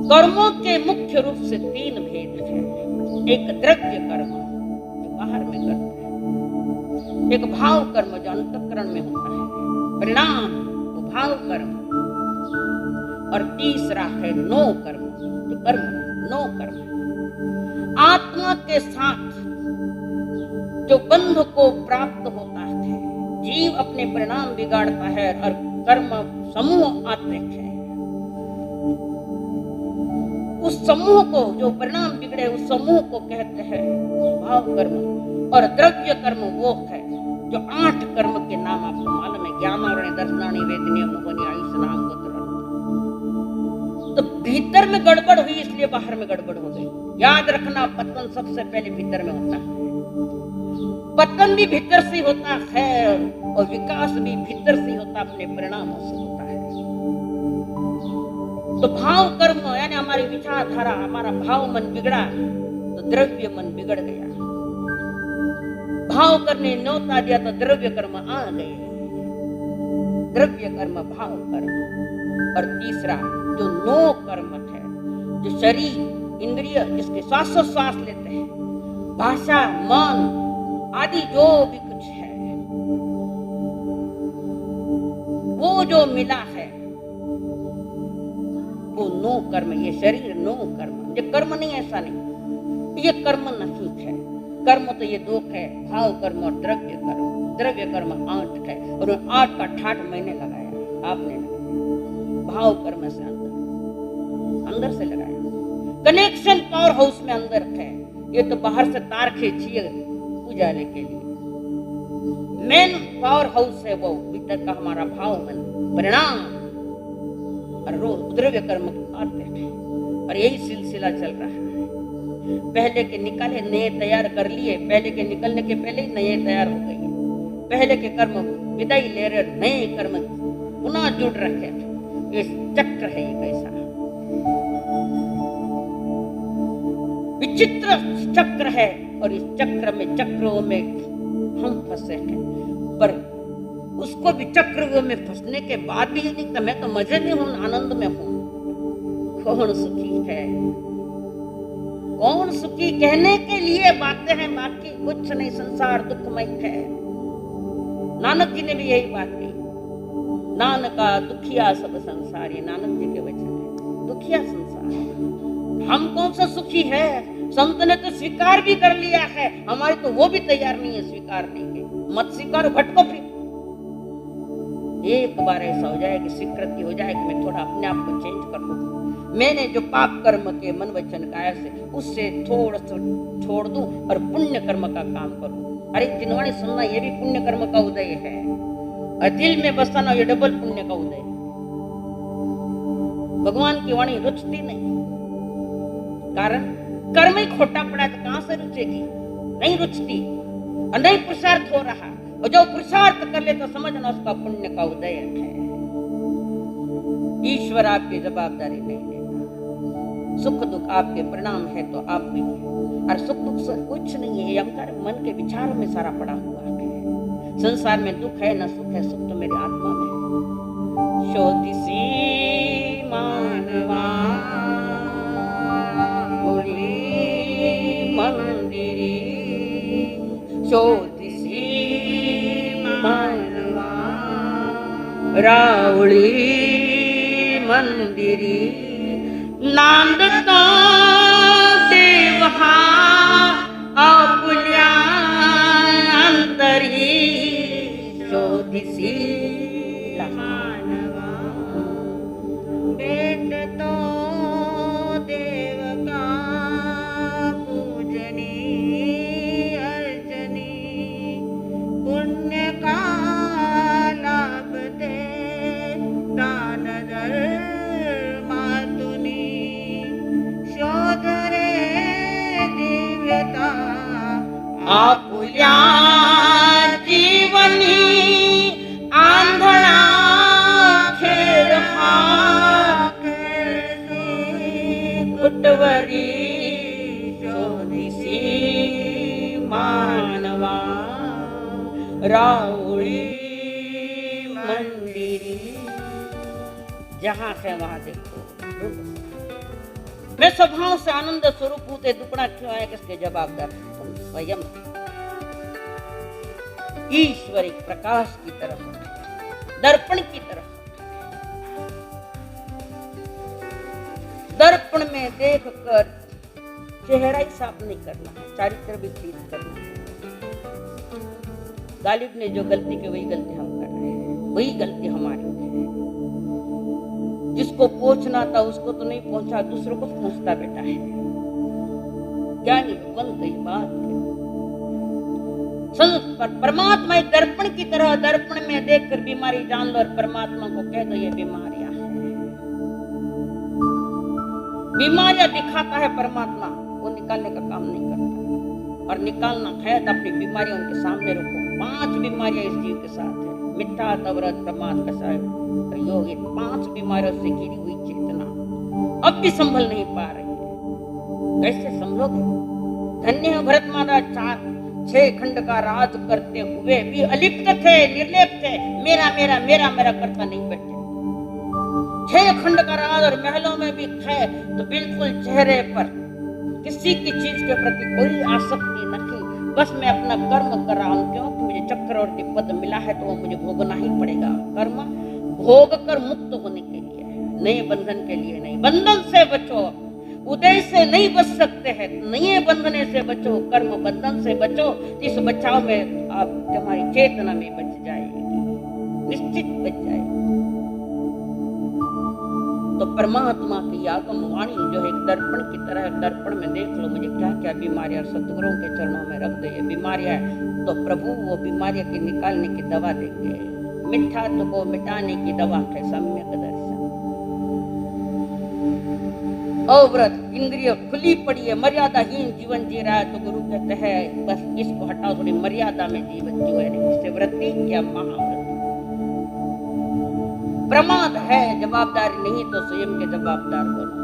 कर्मों के मुख्य रूप से 3 भेद हैं। एक द्रव्य कर्म जो बाहर में करते हैं, एक भाव कर्म जो अंतःकरण में होता है, परिणाम वो भाव कर्म, और तीसरा है नो कर्म जो कर्म नो कर्म। आत्मा के साथ जो बंध को प्राप्त होता है, जीव अपने परिणाम बिगाड़ता है और कर्म समूह आते हैं। उस समूह को, जो परिणाम बिगड़े उस समूह को कहते हैं भाव कर्म। और द्रव्य कर्म वो है जो 8 कर्म के नाम आपको मालूम है, ज्ञानावरणी, दर्शनानी, वेदनीय, मोहनी, आयुष, नाम, गोत्र। तो भीतर में गड़बड़ हुई इसलिए बाहर में गड़बड़ हो गई। याद रखना, पतन सबसे पहले भीतर में होता है। पतन भी भीतर से होता है और विकास भी भीतर से होता, अपने परिणामों से होता है। तो भाव कर्म यानी हमारी विचारधारा, हमारा भाव मन बिगड़ा तो द्रव्य मन बिगड़ गया। भाव करने न्योता दिया तो द्रव्य कर्म आ गए। द्रव्य कर्म, भाव कर्म। और तीसरा जो नो कर्म है, जो शरीर, इंद्रिय, जिसके श्वासोश्वास लेते हैं, भाषा, मन आदि जो भी कुछ है, वो जो मिला है वो नो कर्म। ये शरीर नो कर्म, ये कर्म नहीं, ऐसा नहीं, ये कर्म नहीं है। कर्म तो ये 2 है, भाव कर्म और द्रव्य कर्म। द्रव्य कर्म 8 है और 8 का ठाठ मैंने लगाया, आपने लगाया। भाव कर्म से अंदर से लगाया। कनेक्शन पावर हाउस में अंदर है, ये तो बाहर से तार खींचिए उजाले के लिए। मेन पावर हाउस है वो भीतर का हमारा भाव मन, परिणाम और द्रव्य कर्म आते हैं। और यही सिलसिला चल रहा है। पहले के निकाले नए तैयार कर लिए, पहले के निकलने के पहले ही नए तैयार हो गए। पहले के कर्म विदाई ले रहे, नए कर्म पुनः जुड़ रखे। ये चक्र है, ये कैसा विचित्र चक्र है। और इस चक्र में, चक्रों में हम फंसे हैं। पर उसको भी चक्रों में फंसने के बाद भी ये नहीं, मैं तो मजे में हूं, आनंद में हूं। कौन सुखी है? कौन सुखी कहने के लिए बातें हैं, बाकी कुछ नहीं। संसार दुखमय है। नानक जी ने भी यही बात कही। नानका दुखिया सब संसार, ये नानक जी के वचन है। दुखिया संसार, हम कौन सा सुखी है? संत ने तो स्वीकार भी कर लिया है, हमारे तो वो भी तैयार नहीं है स्वीकार नहीं के। मत स्वीकारो, भटको फिर। एक बार ऐसा हो जाए कि स्वीकृति हो जाए कि मैं थोड़ा अपने आप को चेंज कर लूं, मैंने जो पाप कर्म के मन वचन काया से उससे थोड़ा सा छोड़ दूं और पुण्य कर्म का काम करूं। अरे जिनवाणी सुनना, ये भी पुण्य कर्म का उदय है। और दिल में बसाना, ये डबल पुण्य का उदय है। भगवान की वाणी रुचती नहीं, कारण कर्म ही खोटा पड़ा तो कहां से रुचेगी? नहीं रुचती और नहीं पुरुषार्थ हो रहा। और जो पुरुषार्थ कर ले तो समझना उसका पुण्य का उदय है। ईश्वर आपकी जवाबदारी नहीं लेता। सुख दुख आपके परिणाम है तो आप भी है। और सुख दुख से कुछ नहीं है, अहंकार मन के विचारों में सारा पड़ा हुआ है। संसार में दुख है न सुख है, सुख तो मेरी आत्मा में है। शोधिसी मानवा मंदिरी, शोधिसी मानवा रावड़ी मंदिरी। नांद तो देवहा आपुल्या आपुल्या जीवनी आंधळा खेळ हा कुटवरी शोधिसी मानवा राउळी मंदिरी जहां है वहां देखो। मैं स्वभाव से आनंद स्वरूप हूं, ते दुपड़ा क्यों है किसके जवाबदार तुम स्वयं। ईश्वर एक प्रकाश की तरफ, दर्पण की तरफ, दर्पण में देखकर चेहरा ही साफ नहीं करना है, चारित्र भी ठीक करना है। गालिब ने जो गलती की वही गलती हम कर रहे हैं, वही गलती हमारी है। जिसको पहुंचना था उसको तो नहीं पहुंचा, दूसरों को पहुंचता बेटा है। ज्ञानी बन गई बात पर परमात्मा एक दर्पण की तरह, दर्पण में देखकर बीमारी जान लो और परमात्मा को कह दो ये बीमारियां हैं। बीमारियां दिखाता है परमात्मा, वो निकालने का काम नहीं करता। और निकालना है तो अपनी बीमारियां उनके सामने रखो। 5 बीमारियां इस जीव के साथ है, मिथ्या, तवरत, प्रमाद, कसाय, योग। 5 बीमारियों से घिरी हुई चेतना अब भी संभल नहीं पा रही है। कैसे संभलोगे? धन्य है भरत महाराज, 4-6 खंड का राज करते हुए भी अलिप्त थे, निर्लेप थे, मेरा मेरा मेरा मेरा करता नहीं बैठे। 6 खंड का राज और महलों में भी थे तो बिल्कुल चेहरे पर किसी की चीज के प्रति कोई आसक्ति नहीं। बस मैं अपना कर्म कर रहा हूं, क्योंकि मुझे चक्रवर्ती पद मिला है तो वो मुझे भोगना ही पड़ेगा। कर्म भोग कर मुक्त होने के लिए है, नए बंधन के लिए नहीं। बंधन से बचो, उदय से नहीं बच सकते हैं, नए बंधने से बचो, कर्म बंधन से बचो। इस बचाव में आप तुम्हारी चेतना में बच जाएगी, निश्चित बच जाएगी। तो परमात्मा की आगम वाणी जो है एक दर्पण की तरह, दर्पण में देख लो मुझे क्या क्या बीमारियां सतगुरुओं के चरणों में रख दो। ये बीमारियां है तो प्रभु वो बीमारियां की निकालने की दवा देंगे। मिथ्यात्व को मिटाने की दवा है सम्यक दर्शन। अव्रत इंद्रिय खुली पड़ी है, मर्यादाहीन जीवन जी रहा है तो गुरु कहते हैं बस इसको हटाओ, थोड़ी मर्यादा में जीवन जियो। इससे वृत्ति क्या महाव्रत। प्रमाद है, जवाबदारी नहीं तो स्वयं के जवाबदार बनो।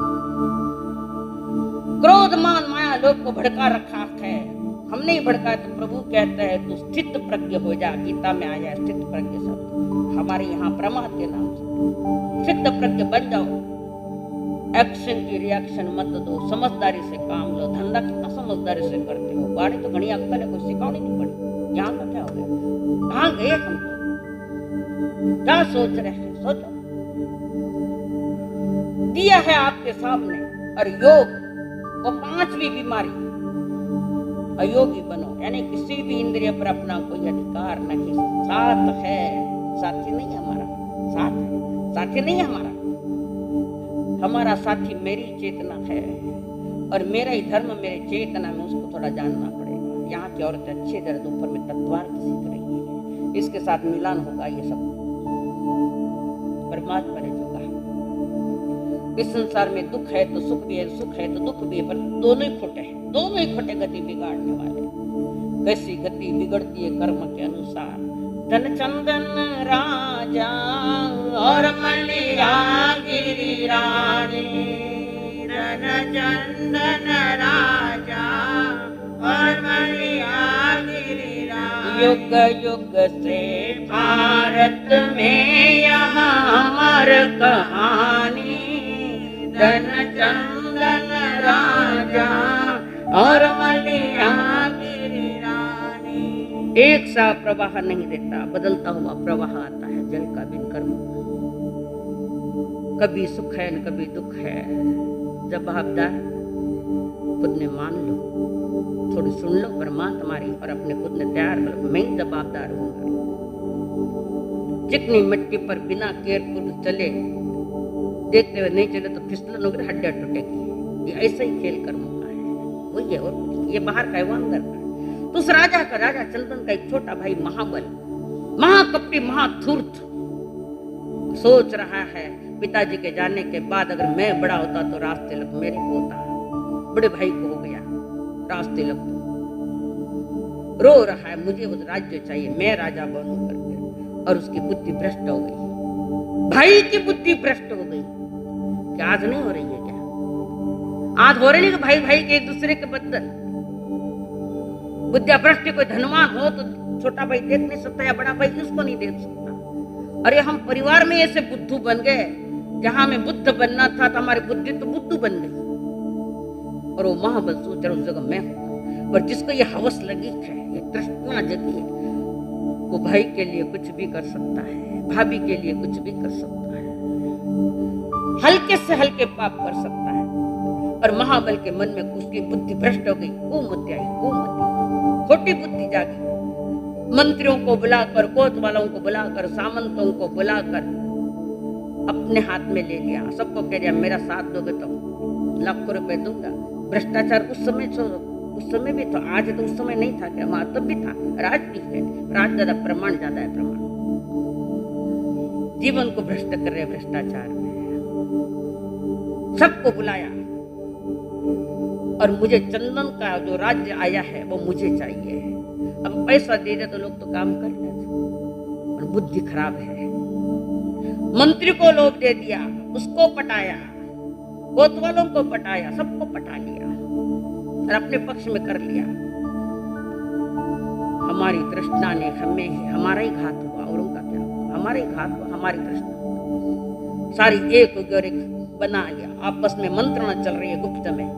क्रोध मान माया लोग को भड़का रखा है, हमने ही भड़का। तो प्रभु कहते हैं तू स्थित प्रज्ञ हो जा। गीता में आया स्थित प्रज्ञ शब्द, हमारे यहाँ प्रमाद के नाम से स्थित प्रज्ञ बन जाओ। एक्शन की रिएक्शन मत दो, समझदारी से काम लो। धंधा कितना समझदारी से करते हो, गाड़ी तो घड़ी अक्कल है, कोई सिखानी नहीं पड़ी। यहाँ का क्या हो गया, कहाँ गए हम तो, क्या सोच रहे हैं, सोचो। दिया है आपके सामने और योग वो 5वीं बीमारी, अयोगी बनो, यानी किसी भी इंद्रिय पर अपना कोई अधिकार नहीं। साथ है, साथी नहीं हमारा, साथ है, साथी नहीं हमारा। हमारा साथी मेरी चेतना है और मेरा ही धर्म मेरे चेतना में, उसको थोड़ा जानना पड़ेगा। यहाँ की औरतें अच्छे दर्द ऊपर में तत्वार सीख रही है, इसके साथ मिलान होगा। ये सब परमात्मा ने जो कहा, इस संसार में दुख है तो सुख भी है, सुख है तो दुख भी है, पर दोनों ही खोटे हैं, दोनों ही खोटे गति बिगाड़ने वाले। कैसी गति बिगड़ती है कर्म के अनुसार। धन चंदन राजा और मलिया गिरी रानी, धन चंदन राजा और मलिया गिरी रानी। युग युग से भारत में यहाँ अमर कहानी, धन चंदन राजा और मलिया गिरी रानी। एक सा प्रवाह नहीं देता, बदलता हुआ प्रवाह आता है जल का बिन कर्म। कभी सुख है न कभी दुख है, जवाबदार खुद ने मान लो, थोड़ी सुन लो परमात्मा तुम्हारी और अपने खुद ने तैयार करो, मैं ही जवाबदार हूँ। चिकनी मिट्टी पर बिना केयरफुल चले, देखते हुए नहीं चले तो फिसलन होकर हड्डियां टूटेगी। ये ऐसा ही खेल कर्मों का है, वही है, और ये बाहर का है वो अंदर का है। तो उस राजा का, राजा चंदन का एक छोटा भाई महाबल, महाकपटी, महाधूर्त सोच रहा है पिताजी के जाने के बाद अगर मैं बड़ा होता तो राज तिलक मेरे को होता। बड़े भाई को हो गया राज तिलक, रो रहा है मुझे वो राज्य चाहिए, मैं राजा बनूं करके, और उसकी बुद्धि भ्रष्ट हो गई। भाई की बुद्धि भ्रष्ट हो गई। क्या आज नहीं हो रही है? क्या आज हो रही है? भाई भाई के एक दूसरे के बदल बुद्धिया भ्रष्ट। कोई धनवान हो तो छोटा भाई देख नहीं सकता, या बड़ा भाई उसको नहीं देख सकता। अरे हम परिवार में ऐसे बुद्धू बन गए, जहां हमें बुद्ध बनना था तो हमारी बुद्धि तो बुद्धू बन गई, और वो महाबल सोच रहा उस जगह मैं हूं। पर जिसको ये हवस लगी है, ये तृष्णा जगी है, वो भाई के लिए कुछ भी कर सकता है, भाभी के लिए कुछ भी कर सकता है, हल्के से हल्के पाप कर सकता है। और महाबल के मन में उसकी बुद्धि भ्रष्ट हो गई, कुमति आई, कुमति, खोटी बुद्धि जागी। मंत्रियों को बुलाकर, कोतवालों को बुलाकर, सामंतों को बुलाकर अपने हाथ में ले लिया। सबको कह दिया मेरा साथ दोगे तो लाखों रुपए दूंगा। भ्रष्टाचार उस समय भी था, आज तो उस समय नहीं था क्या? वहां तब भी था, राज भी है, राज ज्यादा, प्रमाण ज्यादा है। प्रमाण जीवन को भ्रष्ट कर रहे भ्रष्टाचार में। सबको बुलाया, और मुझे चंदन का जो राज्य आया है वो मुझे चाहिए। अब पैसा दे दे तो लोग तो काम कर लेते, और बुद्धि खराब है। मंत्री को लोभ दे दिया, उसको पटाया, कोतवालों को पटाया, सबको पटा लिया और अपने पक्ष में कर लिया। हमारी तृष्णा ने हमें, हमारा ही घात हुआ, और उनका क्या हुआ? हमारा ही घात हुआ, हमारी तृष्णा सारी एक और एक बना लिया। आपस में मंत्रणा चल रही है गुप्त में,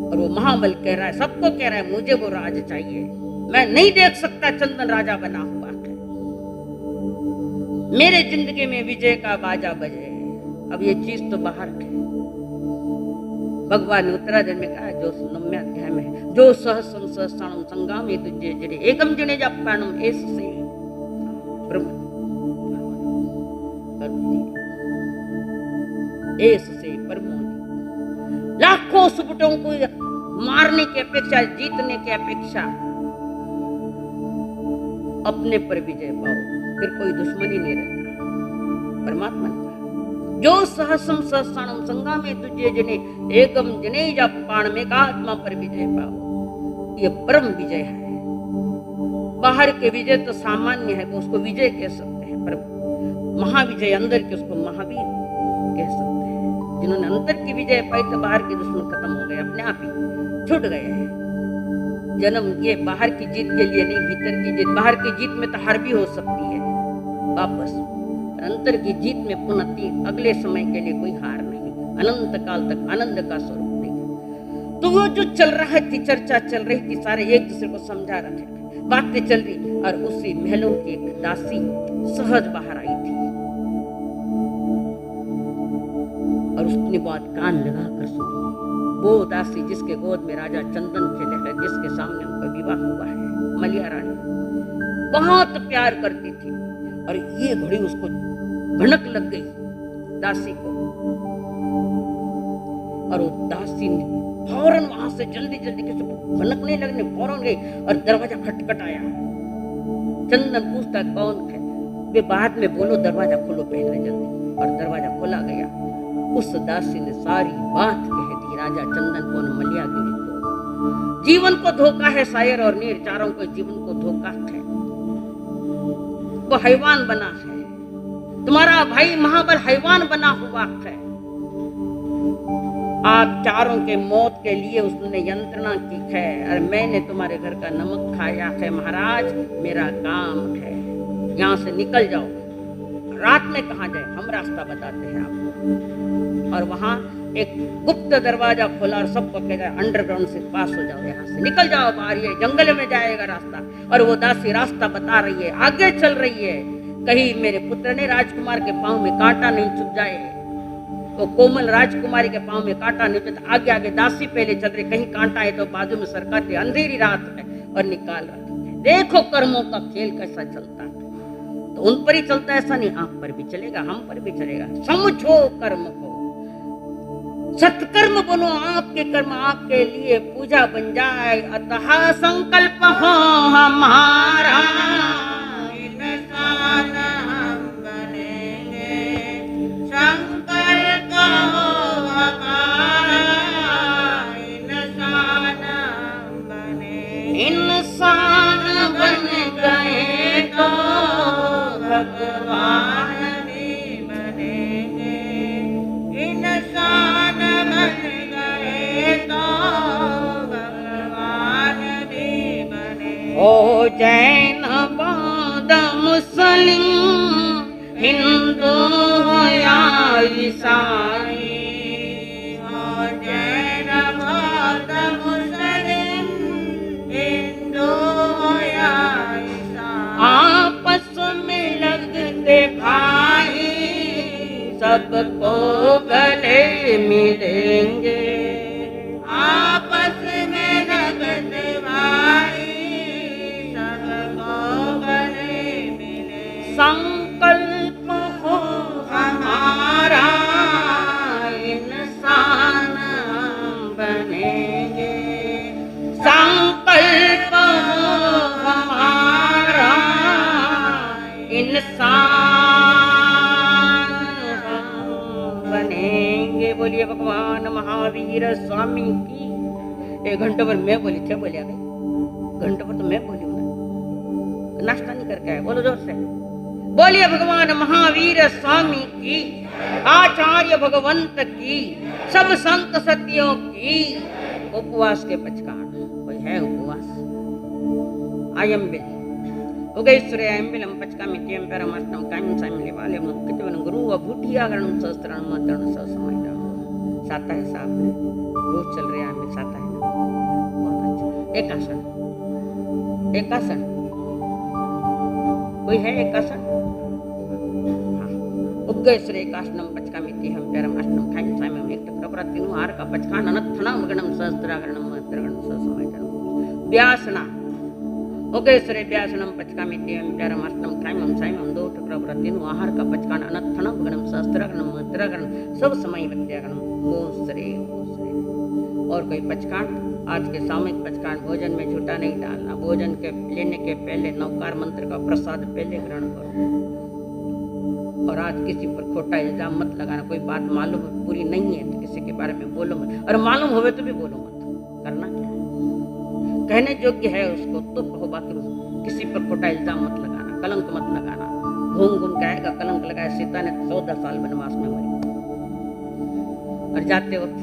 और वो महाबल कह रहा है, सबको कह रहा है मुझे वो राज चाहिए, मैं नहीं देख सकता चंदन राजा बना हुआ है, मेरे जिंदगी में विजय का बाजा बजे। अब ये चीज तो बाहर है। भगवान ने उत्तराधर में कहा, जो 9वें अध्याय में, जो सहस्रम सहस्राणम संगामे तुझे जड़े एकम जने जापाणम एस से ब्रह्म एस से परमोदि। लाखों सुबुटों को मारने की अपेक्षा, जीतने की अपेक्षा अपने पर विजय पाओ, फिर कोई दुश्मनी नहीं रहता। परमात्मा ने कहा, जो सहस्रम सहस्राणम संगामे तुझे जने एकम जने जापाण में का आत्मा पर विजय पाओ। ये परम विजय है। बाहर के विजय तो सामान्य है, वो उसको विजय कह सकते हैं, पर महाविजय अंदर के उसको महावीर कह सकते हैं। जिन्होंने अंदर की विजय पाई तो बाहर के दुश्मन खत्म हो गए, अपने आप ही छूट गए हैं। जन्म ये बाहर की जीत के लिए नहीं, भीतर की जीत। बाहर की जीत में तो हार भी हो सकती है वापस, अंतर की जीत में पुनः अगले समय के लिए कोई हार नहीं, अनंत काल तक आनंद का स्वरूप नहीं। तो वो जो चल रहा थी, चर्चा चल रही थी, सारे एक दूसरे को समझा रहे थे, बातें चल रही, और उसी महलों की एक दासी सहज बाहर आई थी, और उसने बात कान लगा कर सुनी। वो दासी जिसके गोद में राजा चंदन खेले है, जिसके सामने उनका विवाह हुआ है, मलिया रानी, बहुत प्यार करती थी। और ये घड़ी उसको भनक लग गई दासी को, और वो दासी ने फौरन वहां से जल्दी जल्दी, किसी भनक नहीं लगने, फौरन गई और दरवाजा खटखटाया। चंदन पूछता कौन है? वे बाद में बोलो, दरवाजा खोलो पहले जल्दी, और दरवाजा खोला गया। उस दासी ने सारी बात कह दी राजा चंदन को, मलिया गिरी को। जीवन को धोखा है शायर और नीर, चारों को जीवन को धोखा है। वो हैवान बना है, तुम्हारा भाई महाबल हैवान बना हुआ है। आप चारों के मौत के लिए उसने यंत्रणा की है, और मैंने तुम्हारे घर का नमक खाया है। महाराज मेरा काम है, यहाँ से निकल जाओ। रात में कहाँ जाए? हम रास्ता बताते हैं आपको। और वहां एक गुप्त दरवाजा खोला और सबको कह रहा है अंडरग्राउंड से पास हो जाओ, यहाँ से निकल जाओ बाहर, ये जंगल में जाएगा रास्ता। और वो दासी रास्ता बता रही है, आगे चल रही है, कहीं मेरे पुत्र ने राजकुमार के पांव में कांटा नहीं चुभ जाए। तो कोमल राजकुमारी के पांव में कांटा नहीं चुभता, आगे आगे दासी पहले चल रही, कहीं कांटा है तो बाजू में सरकाते, अंधेरी रात है और निकाल रखते हैं। देखो कर्मों का खेल कैसा चलता है। तो उन पर ही चलता है ऐसा नहीं, आप पर भी चलेगा, हम पर भी चलेगा। समझो कर्म को, सत्कर्म बनो, आपके कर्म आपके लिए पूजा बन जाए। अतः संकल्प हो हमारा, इंसान हम बनेंगे। संकल्प हो हमारा, इंसान हम बनेंगे। भगवान भी बनेंगे, इंसान बन गए तो भगवान भी बनेंगे। ओ जैन बौद्ध मुस्लिम हिंदू हो या ईसाई, हो जैन बौद्ध मुस्लिम हिंदू हो या ईसाई, आपस में लगते भाई सबको गले मिलेंगे, आपस में लगते भाई सबको गले मिलेंगे। संकल्प हो हमारा इंसान बनेंगे, संकल्प हो हमारा इंसान बनेंगे। बोलिए भगवान महावीर स्वामी की। एक घंटे पर मैं बोली थे, बोलिया गई घंटे पर तो मैं बोली हूँ ना, नाश्ता नहीं करके आए, बोलो जोर से। बोलिए भगवान महावीर स्वामी की, आचार्य भगवंत की, सब संत सतियों की। उपवास के पचकान कोई है उपवास। आयम बिल उगैश्वरे आयम बिलम पचका मित्यम परमाष्टम कायम सामिले वाले कितवन गुरु व भूठियागरण सहस्त्रन मतरण सहसमयन। साता है साहब, रोज चल रहे हैं में साता है ना, बहुत अच्छा। एक आसन, एक आसन कोई है, एक आसन। उग्गैश्वरे एकाशनम पचकामिति हम प्यारम अष्टम खाइम साइमम एक प्रप्रतिनु आर का पचकान अनथनम गणम सहस्त्रागणम मतरगण सहसमयन। व्यासना उग्गैश्वरे व्यासनम पचकामिति हम प्यारम अष्टम खाइम साइमम दो प्रप्रतिनु आहार का पचकान अनथनम गणम सहस्त्रागणम मतरगण सब समय विद्यागणम ओसरे ओसरे। और कोई पचकान, आज के सामूहिक पचकान, भोजन में झूठा नहीं डालना, भोजन के लेने के पहले नवकार मंत्र का प्रसाद पहले ग्रहण करो। और आज किसी पर खोटा इल्जाम मत लगाना, कोई बात मालूम पूरी नहीं है तो किसी के बारे में बोलो मत, और मालूम होवे तो भी बोलो मत। करना क्या है, कहने योग्य है उसको तो कहो, बाकी किसी पर खोटा इल्जाम मत लगाना, कलंक मत लगाना। घूम घूम के आएगा कलंक लगाया, सीता ने 14 साल वनवास में मरी। और जाते वक्त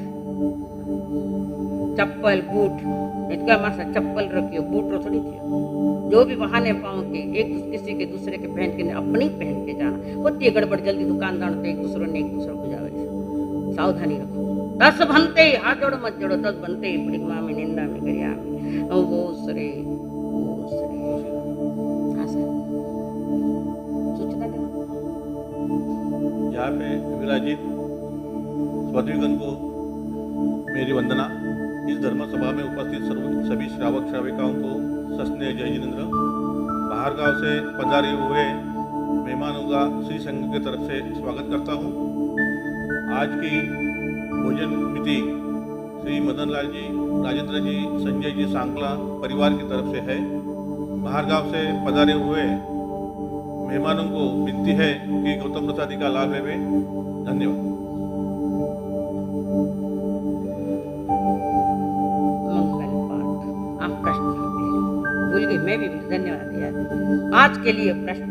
चप्पल बूट इनका मासा चप्पल रखियो, बूट थोड़ी थी। जो भी बहाने पाओ के एक किसी के दूसरे के पहन के अपनी पहन के जाना होती है गड़बड़। जल्दी दुकानदार तो एक दूसरे ने एक दूसरे को जावे, सावधानी रखो। 10 बनते हाथ जोड़ो मत जोड़ो, 10 बनते परिक्रमा में निंदा में गरिया में वो सरे सूचना दे। यहाँ पे विराजित स्वद्विगण को मेरी वंदना। इस धर्म सभा में उपस्थित सभी श्रावक श्राविकाओं को सस्नेह जय जिनेन्द्र। बाहर गांव से पधारे हुए मेहमानों का श्री संघ की तरफ से स्वागत करता हूं। आज की भोजन मिति श्री मदन लाल जी, राजेंद्र जी, संजय जी सांगला परिवार की तरफ से है। बाहर गांव से पधारे हुए मेहमानों को विनती है कि गौतम प्रसादी का लाभ लेवे। धन्यवाद। मैं भी धन्यवाद यार। आज के लिए प्रश्न,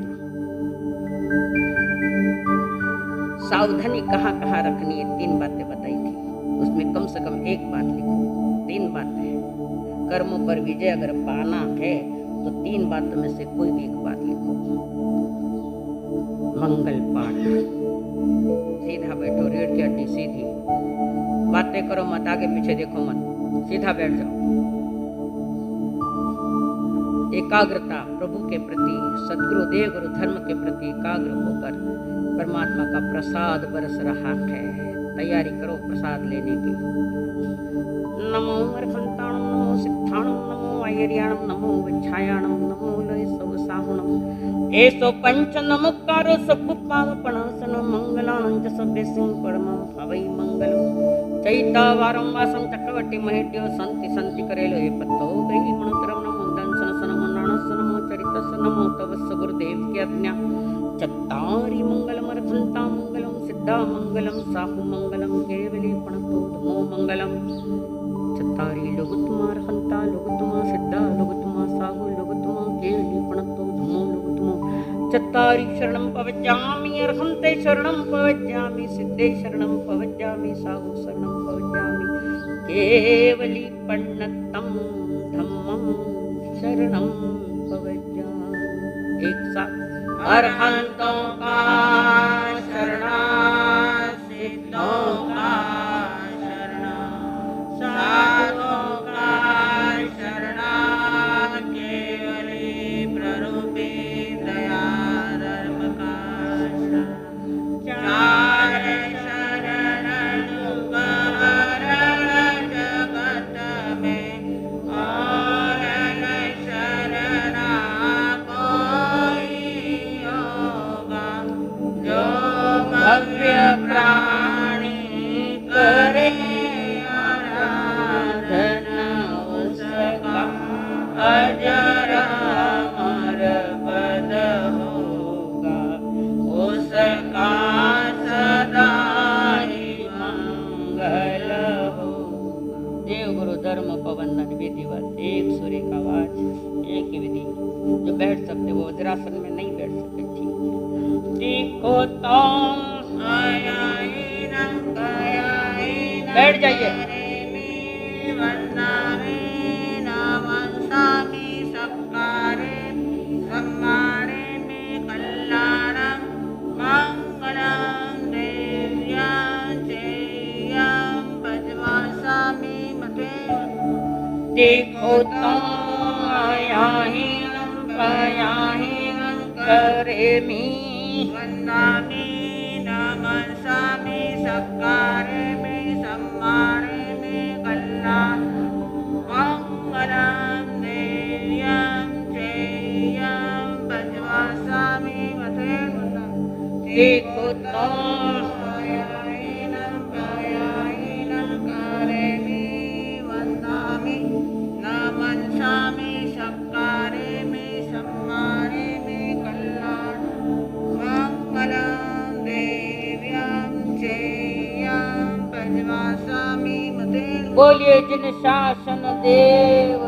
सावधानी कहाँ कहाँ रखनी है, 3 बातें बताई थी, उसमें कम से कम एक बात लिखो। 3 बातें हैं। कर्मों पर विजय अगर पाना है तो 3 बातों में से कोई भी एक बात लिखो। मंगल पाठ, सीधा बैठो, रीढ़ की हड्डी सीधी, बातें करो मत, आगे पीछे देखो मत, सीधा बैठ जाओ। एकाग्रता प्रभु के प्रति, सद्गुरु देव गुरु धर्म के प्रति एकाग्र होकर परमात्मा का प्रसाद बरस रहा है। तैयारी करो प्रसाद लेने की। नमो अरहंताणं, नमो सिद्धाणं, नमो ऐर्याणं, नमो विच्छायाणं, नमो लयसवसाहुणं। एसो पंच नमोकारो सब पावपणासन मंगलानं च सभ्यसिं परमं भवै मंगलम्। चैता वारं वासं चक्रवर्ती महेट्यो संति संति करेलो ये पत्तो गई मणोतरम नमो दंसन सनमो नाणसन नमो चरितस नमो तव गुरुदेव की आज्ञा। चत्तारि मंगलम रखंता मंगलम सिद्धा मंगलम साहु मंगलम केवली प्रणतो धमो मंगलम। चत्तारि लोगुत्तमा रखंता लोगुत्तमा सिद्धा लोगुत्तमा साहु लोगुत्तमा केवली प्रणतो धमो लोगुत्तमो चत्तारि शरणं पवज्जामि अर्हन्ते शरणं पवज्जामि सिद्धे शरणं पवज्जामि साहु शरणं पवज्जामि केवली पण्णत्तं धम्मं शरणं पवज्जामि। एक साथ अर्हन्तों का शरणा सिद्धों का शरणा साधुओं का शरणा केवली प्ररूपी दया धर्म का शरणा चार शरण जगत में और न शरणा कोई होगा जो भव्य प्राणी करे आराधना उसका अजर अमर पद होगा उसका सदा ही मंगल हो। देव गुरु धर्म पवंदन विधिवत एक सूर्य का आवाज एक ही विधि। जो बैठ सकते वो वज्रासन में नहीं बैठ सकते ठीक हो तो बैठ जाइए। देखो तो करे मी वंदामि नमस्सामि सत्कारे में सम्माने में कल्याण मंगलम देव्यं जयं भजवासामि मते देखो तो करे मी वंदामि नमस्सामि सत्कारे में सम्माने में कल्याण मंगलम देव्यं जयं भजवासामि मते। बोलिए जिन शासन देव